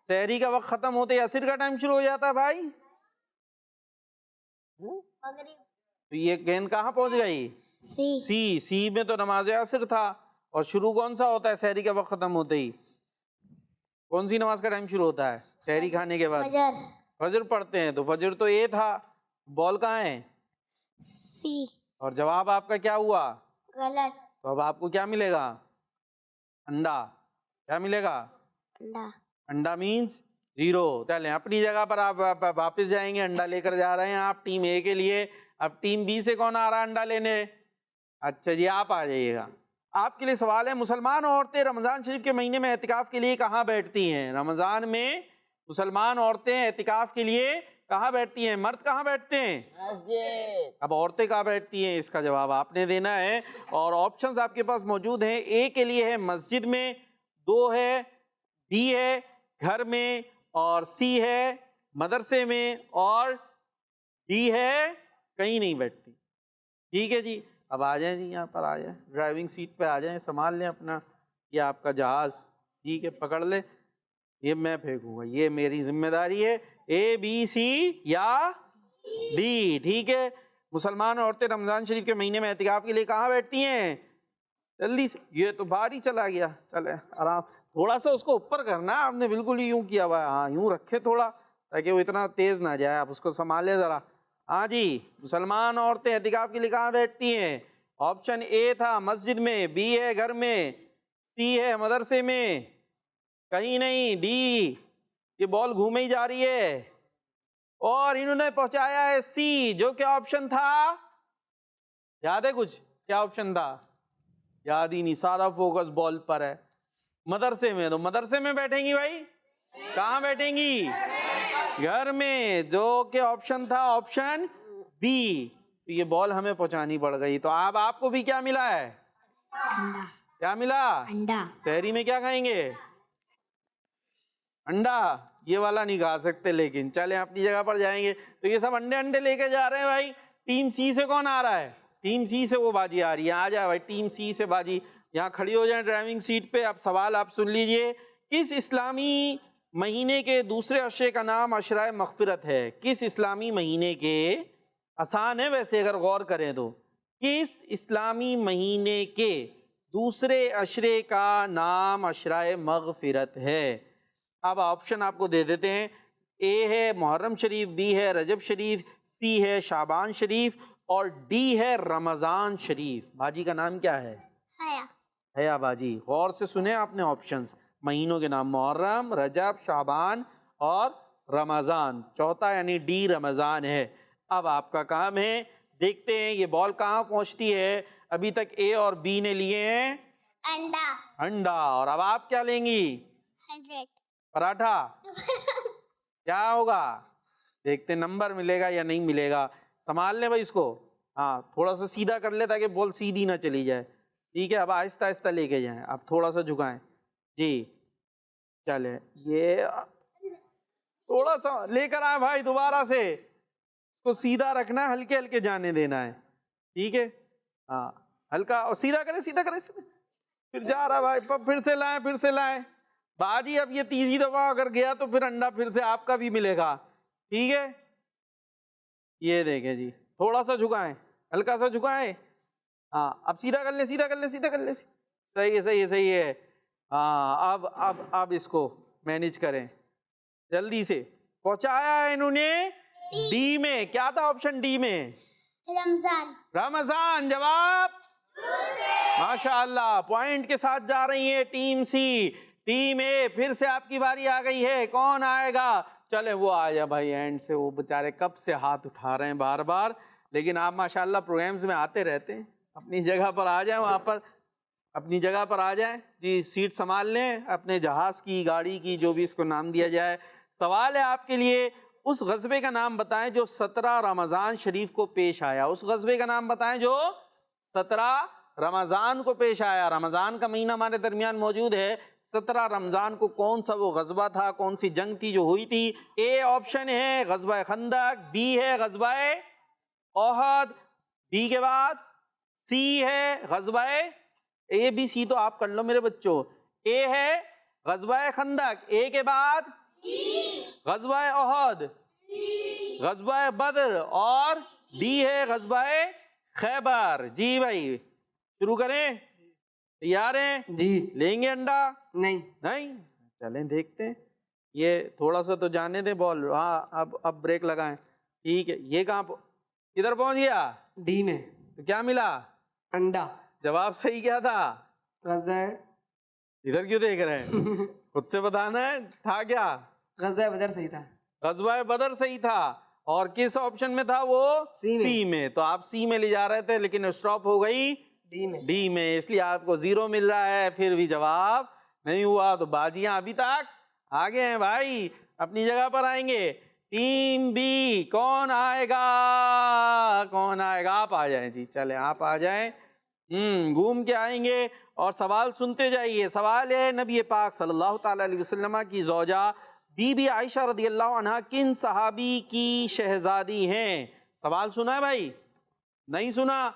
Speaker 2: سحری کا وقت ختم ہوتے عصر کا ٹائم شروع ہو جاتا ہے بھائی. تو یہ گیند کہاں پہنچ گئی؟ سی میں تو نماز عصر تھا. اور شروع کون سا ہوتا ہے سحری کا وقت ختم ہوتے ہی؟ کون سی نماز کا ٹائم شروع ہوتا ہے سحری کھانے کے بعد؟ فجر پڑھتے ہیں. تو فجر تو اے تھا، بال کہاں ہے؟
Speaker 5: سی.
Speaker 2: اور جواب آپ کا کیا ہوا؟
Speaker 5: غلط.
Speaker 2: تو اب آپ کو کیا ملے گا؟ انڈا. کیا ملے گا؟
Speaker 5: انڈا.
Speaker 2: انڈا مینز زیرو. چلیں اپنی جگہ پر آپ واپس جائیں گے. انڈا لے کر جا رہے ہیں آپ ٹیم اے کے لیے. اب ٹیم بی سے کون آ رہا ہے انڈا لینے؟ اچھا جی آپ آ جائیے گا. آپ کے لیے سوال ہے، مسلمان عورتیں رمضان شریف کے مہینے میں اعتکاف کے لیے کہاں بیٹھتی ہیں؟ رمضان میں مسلمان عورتیں اعتکاف کے لیے کہاں بیٹھتی ہیں؟ مرد کہاں بیٹھتے ہیں؟
Speaker 3: مسجد.
Speaker 2: اب عورتیں کہاں بیٹھتی ہیں؟ اس کا جواب آپ نے دینا ہے، اور آپشنز آپ کے پاس موجود ہیں. اے کے لیے ہے مسجد میں، 2 ہے بی ہے گھر میں، اور سی ہے مدرسے میں، اور ڈی ہے کہیں نہیں بیٹھتی. ٹھیک ہے جی. اب آ جائیں جی، یہاں پر آ جائیں، ڈرائیونگ سیٹ پہ آ جائیں، سنبھال لیں اپنا یہ آپ کا جہاز. ٹھیک ہے، پکڑ لیں. یہ میں پھینکوں گا، یہ میری ذمہ داری ہے. اے بی سی یا ڈی. ٹھیک ہے. مسلمان عورتیں رمضان شریف کے مہینے میں اعتکاف کے لیے کہاں بیٹھتی ہیں؟ جلدی سے. یہ تو باہر ہی چلا گیا. چلے آرام، تھوڑا سا اس کو اوپر کرنا ہے آپ نے، بالکل ہی یوں کیا ہوا ہے. ہاں یوں رکھے تھوڑا، تاکہ وہ اتنا تیز نہ جائے. آپ اس کو سنبھالیں ذرا. ہاں جی. مسلمان عورتیں اعتکاف کے لیے کہاں بیٹھتی ہیں؟ آپشن اے تھا مسجد میں، بی ہے گھر میں، سی ہے مدرسے میں، کہیں نہیں، ڈی. یہ بال گھومے ہی جا رہی ہے، اور انہوں نے پہنچایا ہے سی، جو کہ آپشن تھا. یاد ہے کچھ؟ کیا آپشن تھا؟ یاد ہی نہیں، سارا فوکس بال پر ہے. مدرسے میں. تو مدرسے میں بیٹھیں گی بھائی؟ کہاں بیٹھیں گی؟ گھر میں، جو کہ آپشن تھا آپشن بی. یہ بال ہمیں پہنچانی پڑ گئی. تو آپ کو بھی کیا ملا ہے؟ کیا ملا؟
Speaker 6: انڈا.
Speaker 2: سحری میں کیا کھائیں گے؟ انڈا. یہ والا نہیں کھا سکتے، لیکن چلیں اپنی جگہ پر جائیں گے. تو یہ سب انڈے لے کے جا رہے ہیں بھائی. ٹیم سی سے کون آ رہا ہے؟ ٹیم سی سے وہ باجی آ رہی ہے. آ جائے بھائی ٹیم سی سے باجی، یہاں کھڑی ہو جائیں ڈرائیونگ سیٹ پہ. اب سوال آپ سن لیجئے. کس اسلامی مہینے کے دوسرے عشرے کا نام عشرہ مغفرت ہے؟ کس اسلامی مہینے کے، آسان ہے ویسے اگر غور کریں تو، کس اسلامی مہینے کے دوسرے عشرے کا نام عشرہ مغفرت ہے؟ اب آپشن آپ کو دے دیتے ہیں. اے ہے محرم شریف، بی ہے رجب شریف، سی ہے شعبان شریف، اور ڈی ہے رمضان شریف. باجی کا نام کیا ہے؟ حیا باجی. غور سے سنیں آپ نے آپشنز، مہینوں کے نام محرم، رجب، شعبان اور رمضان. چوتھا یعنی ڈی رمضان ہے. اب آپ کا کام ہے، دیکھتے ہیں یہ بال کہاں پہنچتی ہے. ابھی تک اے اور بی نے لیے ہیں انڈا. اور اب آپ کیا لیں گی؟ پراٹھا. کیا ہوگا؟ دیکھتے نمبر ملے گا یا نہیں ملے گا. سنبھال لیں بھائی اس کو. ہاں تھوڑا سا سیدھا کر لے تاکہ بال سیدھی نہ چلی جائے. ٹھیک ہے. اب آہستہ آہستہ لے کے جائیں. اب تھوڑا سا جھکائیں جی. چلے یہ تھوڑا سا لے کر آئے بھائی، دوبارہ سے اس کو سیدھا رکھنا ہے، ہلکے ہلکے جانے دینا ہے. ٹھیک ہے. ہاں ہلکا، اور سیدھا کریں سیدھا کریں. پھر جا رہا بھائی، پھر سے لائیں پھر سے لائیں. باجی اب یہ تیسری دفعہ اگر گیا تو پھر انڈا پھر سے آپ کا بھی ملے گا. ٹھیک ہے. یہ دیکھیں جی، تھوڑا سا جھکائیں، ہلکا سا جھکائیں. ہاں اب سیدھا کر لیں سیدھا کر لیں سیدھا کر لیں. صحیح ہے صحیح ہے صحیح ہے. ہاں اب اس کو مینیج کریں جلدی سے. پہنچایا ہے انہوں نے ڈی میں. کیا تھا آپشن ڈی میں؟ رمضان. جواب ماشاء اللہ، پوائنٹ کے ساتھ جا رہی ہے ٹیم سی. ٹیم اے پھر سے آپ کی باری آ گئی ہے. کون آئے گا؟ چلے وہ آ جا بھائی اینڈ سے. وہ بےچارے کب سے ہاتھ اٹھا رہے ہیں بار بار، لیکن آپ ماشاءاللہ پروگرامز میں آتے رہتے ہیں. اپنی جگہ پر آ جائیں، وہاں پر اپنی جگہ پر آ جائیں جی. سیٹ سنبھال لیں اپنے جہاز کی، گاڑی کی، جو بھی اس کو نام دیا جائے. سوال ہے آپ کے لیے، اس غزوے کا نام بتائیں جو 17 رمضان شریف کو پیش آیا. اس غزوے کا نام بتائیں جو 17 رمضان کو پیش آیا. رمضان کا مہینہ ہمارے درمیان موجود ہے. 17 رمضان کو کون سا وہ غزوہ تھا، کون سی جنگ تھی جو ہوئی تھی؟ اے آپشن ہے غزوہ خندق، بی ہے غزوہ احد، بی کے بعد سی ہے غزوہ اے بی سی تو آپ کر لو میرے بچوں. اے ہے غزوہ خندق، اے کے بعد غزوہ احد، غزوہ بدر، اور ڈی ہے غزوہ خیبر. جی بھائی شروع کریں. تیار ہیں؟
Speaker 7: جی.
Speaker 2: لیں گے انڈا؟
Speaker 7: نہیں.
Speaker 2: چلیں دیکھتے ہیں. یہ تھوڑا سا تو جانے دیں بال. ہاں اب بریک لگائیں. ٹھیک ہے. یہ کہاں کدھر پہنچ گیا؟
Speaker 7: ڈی میں.
Speaker 2: تو کیا ملا؟
Speaker 7: انڈا.
Speaker 2: جواب صحیح کیا تھا؟
Speaker 7: غزہ
Speaker 2: ادھر کیوں دیکھ رہے ہیں؟ خود سے بتانا ہے. تھا کیا؟
Speaker 7: غزہ بدر صحیح تھا.
Speaker 2: غزوہ بدر صحیح تھا. اور کس آپشن میں تھا وہ؟ سی میں. تو آپ سی میں لے جا رہے تھے لیکن اسٹاپ ہو گئی ڈی میں، اس لیے آپ کو 0 مل رہا ہے. پھر بھی جواب نہیں ہوا. تو باجیاں ابھی تک آگے ہیں بھائی. اپنی جگہ پر آئیں گے. ٹیم بی کون آئے گا؟ کون آئے گا؟ آپ آ جائیں جی، چلیں آپ آ جائیں. گھوم کے آئیں گے اور سوال سنتے جائیے. سوال ہے نبی پاک صلی اللہ تعالیٰ علیہ وسلم کی زوجہ بی بی عائشہ رضی اللہ عنہ کن صحابی کی شہزادی ہیں؟ سوال سنا ہے بھائی؟ نہیں سنا؟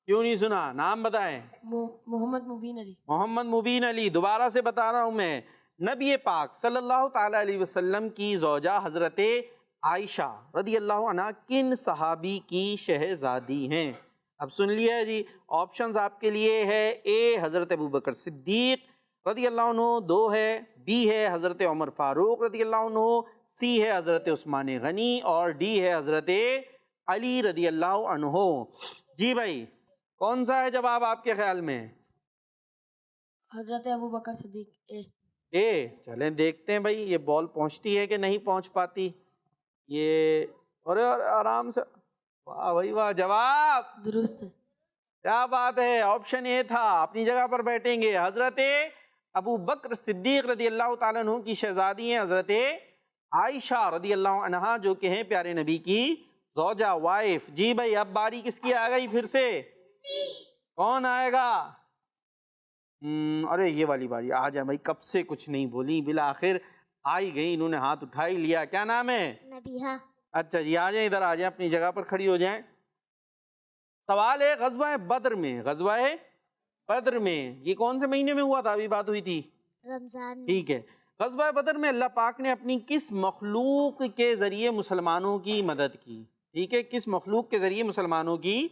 Speaker 2: کیوں نہیں سنا؟ نام بتائیں.
Speaker 6: محمد مبین علی.
Speaker 2: محمد مبین علی. دوبارہ سے بتا رہا ہوں میں، نبی پاک صلی اللہ تعالیٰ علیہ وسلم کی زوجہ حضرت عائشہ رضی اللہ عنہ کن صحابی کی شہزادی ہیں؟ اب سن لیا جی. آپشنز آپ کے لیے ہے: اے حضرت ابوبکر صدیق رضی اللہ عنہ، 2 ہے، بی ہے حضرت عمر فاروق رضی اللہ عنہ، سی ہے حضرت عثمان غنی، اور ڈی ہے حضرت علی رضی اللہ عنہ. جی بھائی کون سا ہے جواب آپ کے خیال میں؟
Speaker 6: حضرت ابوبکر صدیق.
Speaker 2: اے. چلیں دیکھتے ہیں بھائی یہ بال پہنچتی ہے کہ نہیں پہنچ پاتی. یہ اور آرام سے. واہ بھائی واہ، جواب
Speaker 6: درست.
Speaker 2: کیا بات ہے. آپشن اے تھا. اپنی جگہ پر بیٹھیں گے. حضرت ابو بکر صدیق رضی اللہ تعالیٰ عنہ کی شہزادی ہیں حضرت عائشہ رضی اللہ عنہا، جو کہ ہیں پیارے نبی کی زوجہ، وائف. جی بھائی اب باری کس کی آ گئی پھر سے؟ کون آئے گا؟ ارے یہ والی باری آ جائے بھائی. کب سے کچھ نہیں بولی، بالآخر آئی گئی، انہوں نے ہاتھ اٹھا ہی لیا. کیا نام ہے؟
Speaker 5: نبیہہ.
Speaker 2: اچھا جی آ جائیں، ادھر آ جائیں، اپنی جگہ پر کھڑی ہو جائیں. سوال ہے غزوہ بدر میں. غزوہ بدر میں یہ کون سے مہینے میں ہوا تھا؟ ابھی بات ہوئی تھی.
Speaker 5: رمضان میں.
Speaker 2: ٹھیک ہے. غزوہ بدر میں اللہ پاک نے اپنی کس مخلوق کے ذریعے مسلمانوں کی مدد کی؟ ٹھیک ہے، کس مخلوق کے ذریعے مسلمانوں کی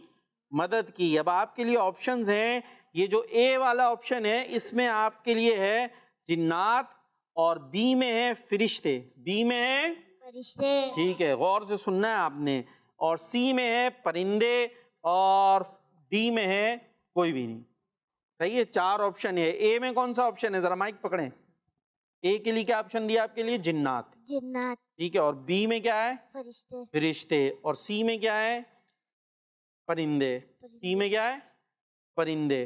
Speaker 2: مدد کی؟ اب آپ کے لیے آپشنز ہیں. یہ جو اے والا آپشن ہے اس میں آپ کے لیے ہے جنات، اور بی میں ہے فرشتے. بی میں ہے
Speaker 5: فرشتے.
Speaker 2: ٹھیک ہے، غور سے سننا ہے آپ نے. اور سی میں ہے پرندے، اور ڈی میں ہے کوئی بھی نہیں. صحیح ہے، 4 آپشن ہے. اے میں کون سا آپشن ہے؟ ذرا مائک پکڑیں. اے کے لیے کیا آپشن دیا آپ کے لیے؟ جنات.
Speaker 5: جنات.
Speaker 2: ٹھیک ہے، اور بی میں کیا ہے؟
Speaker 5: فرشتے.
Speaker 2: فرشتے. اور سی میں کیا ہے؟ پرندے. سی میں کیا ہے؟ پرندے.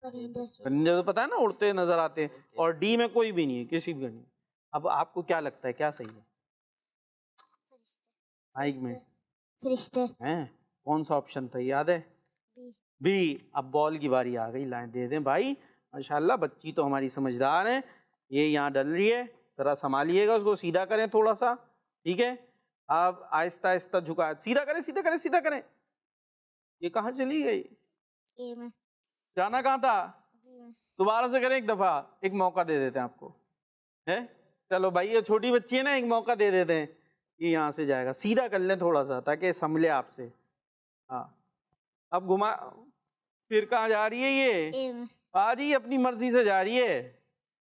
Speaker 5: پرندے.
Speaker 2: پرندے تو پتہ ہے نا، اڑتے نظر آتے ہیں. اور ڈی میں کوئی بھی نہیں ہے، کسی بھی نہیں. اب آپ کو کیا لگتا ہے کیا صحیح ہے؟ مائک میں
Speaker 5: فرشتے.
Speaker 2: ہیں کون سا آپشن تھا یاد ہے؟ بی. اب بال کی باری آ گئی، لائیں دے دیں بھائی. ماشاءاللہ بچی تو ہماری سمجھدار ہیں. یہ یہاں ڈل رہی ہے، ذرا سنبھالیے گا، اس کو سیدھا کریں تھوڑا سا. ٹھیک ہے، آپ آہستہ آہستہ جھکا، سیدھا کریں سیدھا کریں سیدھا کریں. یہ کہاں چلی گئی؟
Speaker 5: اے میں.
Speaker 2: جانا کہاں تھا؟ دوبارہ سے کریں ایک دفعہ، ایک موقع دے دیتے ہیں آپ کو. ہے چلو بھائی، یہ چھوٹی بچی ہے نا، ایک موقع دے دیتے ہیں. یہ یہاں سے جائے گا، سیدھا کر لیں تھوڑا سا تاکہ سنبھلے آپ سے. ہاں اب گھما. پھر کہاں جا رہی ہے یہ؟
Speaker 5: اے میں.
Speaker 2: آ جی اپنی مرضی سے جا رہی ہے،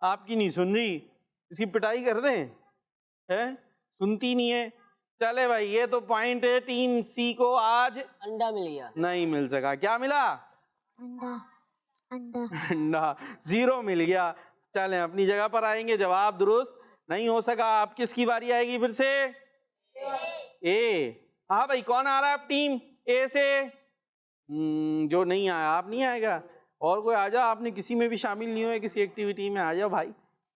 Speaker 2: آپ کی نہیں سن رہی. اس کی پٹائی کر دیں، ہے سنتی نہیں ہے. چلے بھائی یہ تو پوائنٹ ہے ٹیم سی کو. آج
Speaker 3: انڈا مل گیا.
Speaker 2: نہیں مل سکا. کیا ملا؟
Speaker 5: انڈا. انڈا.
Speaker 2: انڈا. 0 مل گیا. چلیں اپنی جگہ پر آئیں گے. جواب درست نہیں ہو سکا. آپ کس کی باری آئے گی پھر سے؟ اے. ہاں بھائی کون آ رہا ہے اب ٹیم اے سے؟ جو نہیں آیا آپ نہیں آئے گا. اور کوئی آ جاؤ، آپ نے کسی میں بھی شامل نہیں ہوئے کسی ایکٹیویٹی میں، آ جاؤ بھائی،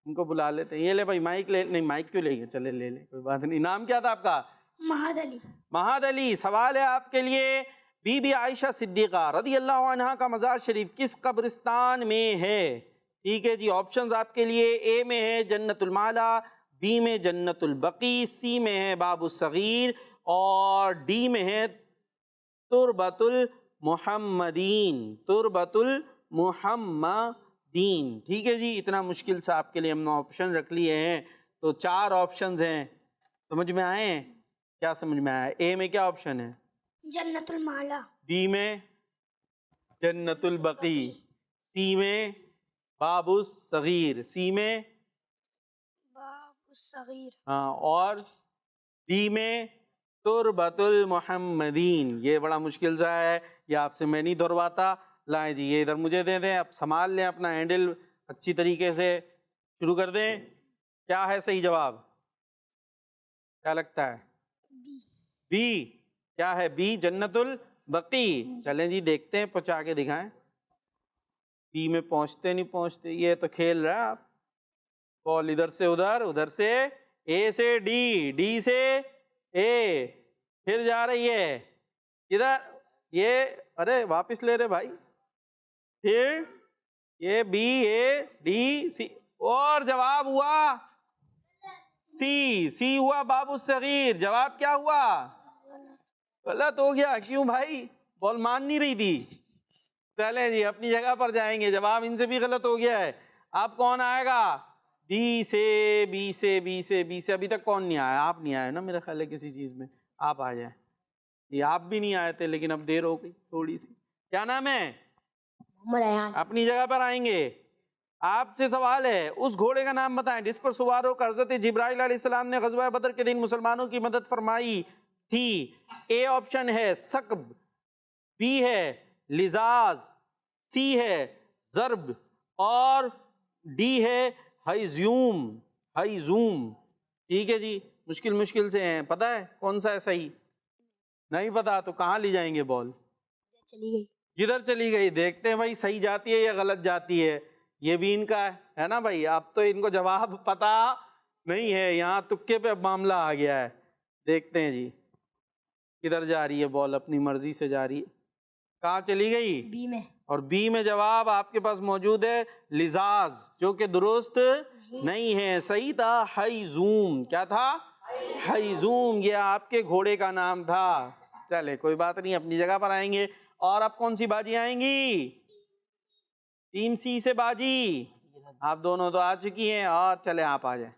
Speaker 2: ان کو بلا لیتے ہیں. یہ لے بھائی مائک لے. نہیں مائک کیوں لے گئے؟ چلے لے لیں کوئی بات نہیں. نام کیا تھا آپ کا؟
Speaker 6: مہاد علی.
Speaker 2: مہاد علی. سوال ہے آپ کے لیے، بی بی عائشہ صدیقہ رضی اللہ عنہا کا مزار شریف کس قبرستان میں ہے؟ ٹھیک ہے جی. آپشنز آپ کے لیے اے میں ہے جنت المعلا، بی میں جنت البقیع، سی میں ہے باب الصغیر، اور ڈی میں ہے تربۃ المحمدین. تربۃ المحمدین. ٹھیک ہے جی. اتنا مشکل سے آپ کے لیے ہم نے آپشن رکھ لیے ہیں. تو 4 آپشنز ہیں، سمجھ میں آئے ہیں؟ کیا سمجھ میں آیا؟ اے میں کیا آپشن ہے؟
Speaker 6: جنت المعلا.
Speaker 2: بی میں جنت البقیع، سی میں باب الصغیر، سی میں
Speaker 6: باب الصغیر.
Speaker 2: ہاں، اور ڈی میں تربۃ المحمدین. یہ بڑا مشکل سا ہے، یہ آپ سے میں نہیں دہرواتا. لائیں جی یہ ادھر مجھے دے دیں. اب سنبھال لیں اپنا ہینڈل اچھی طریقے سے. شروع کر دیں. کیا ہے صحیح جواب؟ کیا لگتا ہے؟ بی. کیا ہے؟ بی جنت البقیع. چلیں جی دیکھتے ہیں، پہنچا کے دکھائیں. بی میں پہنچتے نہیں پہنچتے. یہ تو کھیل رہا ہے آپ، بال ادھر سے ادھر، ادھر سے اے سے ڈی، ڈی سے اے، پھر جا رہی ہے ادھر یہ، ارے واپس لے رہے بھائی، پھر یہ بی اے ڈی سی، اور جواب ہوا سی، سی ہوا باب الصغیر، جواب کیا ہوا؟ غلط ہو گیا. کیوں بھائی؟ بول مان نہیں رہی تھی. چلیں جی اپنی جگہ پر جائیں گے، جواب ان سے بھی غلط ہو گیا ہے. اب کون آئے گا؟ بی سے، بی سے، بی سے، بی سے. ابھی تک کون نہیں آیا؟ آپ نہیں آئے نا میرے خیال ہے کسی چیز میں. آپ آ جائیں. یہ آپ بھی نہیں آئے تھے لیکن اب دیر ہو گئی تھوڑی سی. کیا نام ہے؟
Speaker 6: محمد ایان.
Speaker 2: اپنی جگہ پر آئیں گے. آپ سے سوال ہے اس گھوڑے کا نام بتائیں جس پر سوار ہو کر حضرت جبرائیل علیہ السلام نے غزوہ بدر کے دن مسلمانوں کی مدد فرمائی تھی. اے آپشن ہے سقب، بی ہے لزاز، سی ہے ضرب، اور ڈی ہے ہیزوم. ہیزوم. ٹھیک ہے جی، مشکل مشکل سے ہیں. پتہ ہے کون سا ہے صحیح؟ نہیں پتا تو کہاں لے جائیں گے بال؟
Speaker 6: چلی گئی.
Speaker 2: جدھر چلی گئی. دیکھتے ہیں بھائی صحیح جاتی ہے یا غلط جاتی ہے. یہ بھی ان کا ہے نا بھائی. اب تو ان کو جواب پتا نہیں ہے، یہاں تکے پہ معاملہ آ گیا ہے. دیکھتے ہیں جی کدھر جا رہی ہے بال، اپنی مرضی سے جا رہی ہے. کہاں چلی گئی؟
Speaker 6: بی میں.
Speaker 2: اور بی میں جواب آپ کے پاس موجود ہے لزاز، جو کہ درست نہیں ہے. صحیح تھا ہیزوم. کیا تھا؟ ہیزوم. یہ آپ کے گھوڑے کا نام تھا. چلے کوئی بات نہیں، اپنی جگہ پر آئیں گے. اور اب کون سی باجی آئیں گی؟ ٹیم سی سے باجی. آپ دونوں تو آ چکی ہیں، اور چلے آپ آ جائیں.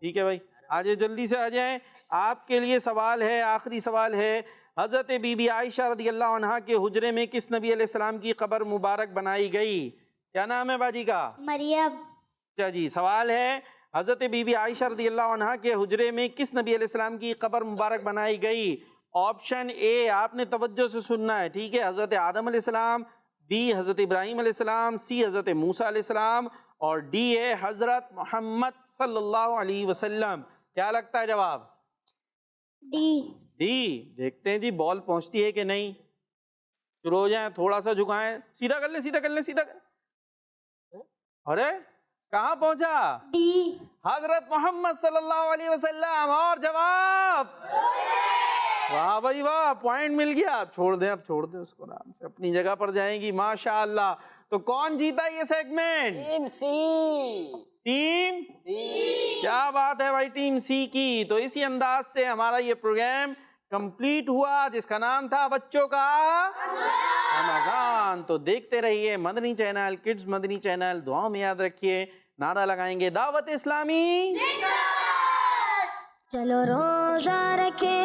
Speaker 2: ٹھیک ہے بھائی آ جائیں، جلدی سے آ جائیں. آپ کے لیے سوال ہے، آخری سوال ہے. حضرت بی بی عائشہ رضی اللہ عنہا کے حجرے میں کس نبی علیہ السلام کی قبر مبارک بنائی گئی؟ کیا نام ہے باجی کا؟
Speaker 5: مریم.
Speaker 2: اچھا جی، سوال ہے حضرت بی بی عائشہ رضی اللہ عنہا کے حجرے میں کس نبی علیہ السلام کی قبر مبارک بنائی گئی؟ آپشن اے، آپ نے توجہ سے سننا ہے ٹھیک ہے، حضرت آدم علیہ السلام، بی حضرت ابراہیم علیہ السلام، سی حضرت موسیٰ علیہ السلام، اور ڈی ہے حضرت محمد صلی اللہ علیہ وسلم. کیا لگتا ہے جواب؟
Speaker 5: ڈی.
Speaker 2: ڈی. دیکھتے ہیں جی بال پہنچتی ہے کہ نہیں. شروع ہو جائیں، تھوڑا سا جھکائیں، سیدھا کر لیں، سیدھا کر لیں، سیدھا کر. ارے کہاں پہنچا؟
Speaker 5: ڈی.
Speaker 2: حضرت محمد صلی اللہ علیہ وسلم. اور جواب واہ بھائی واہ، پوائنٹ مل گیا. چھوڑ دیں، اب چھوڑ دیں اس کو آرام سے، اپنی جگہ پر جائیں گی. ماشاء اللہ. تو کون جیتا یہ segment?
Speaker 3: Team C.
Speaker 2: Team
Speaker 3: C.
Speaker 2: کیا بات ہے بھائی، ٹیم سی کی. تو اسی انداز سے ہمارا یہ پروگرام کمپلیٹ ہوا جس کا نام تھا بچوں کا رمضان. تو دیکھتے رہیے مدنی چینل، کڈز مدنی چینل. دعاؤں میں یاد رکھیے، نعرہ لگائیں گے دعوت اسلامی.
Speaker 1: چلو روزہ رکھے،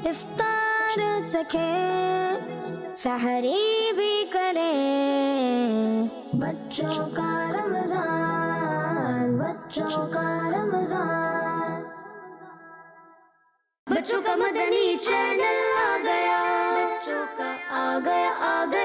Speaker 1: افطار چکھے، سحری بھی کریں. بچوں کا رمضان، بچوں کا رمضان. بچوں کا مدنی چینل آ گیا، بچوں کا آ گیا آ گیا.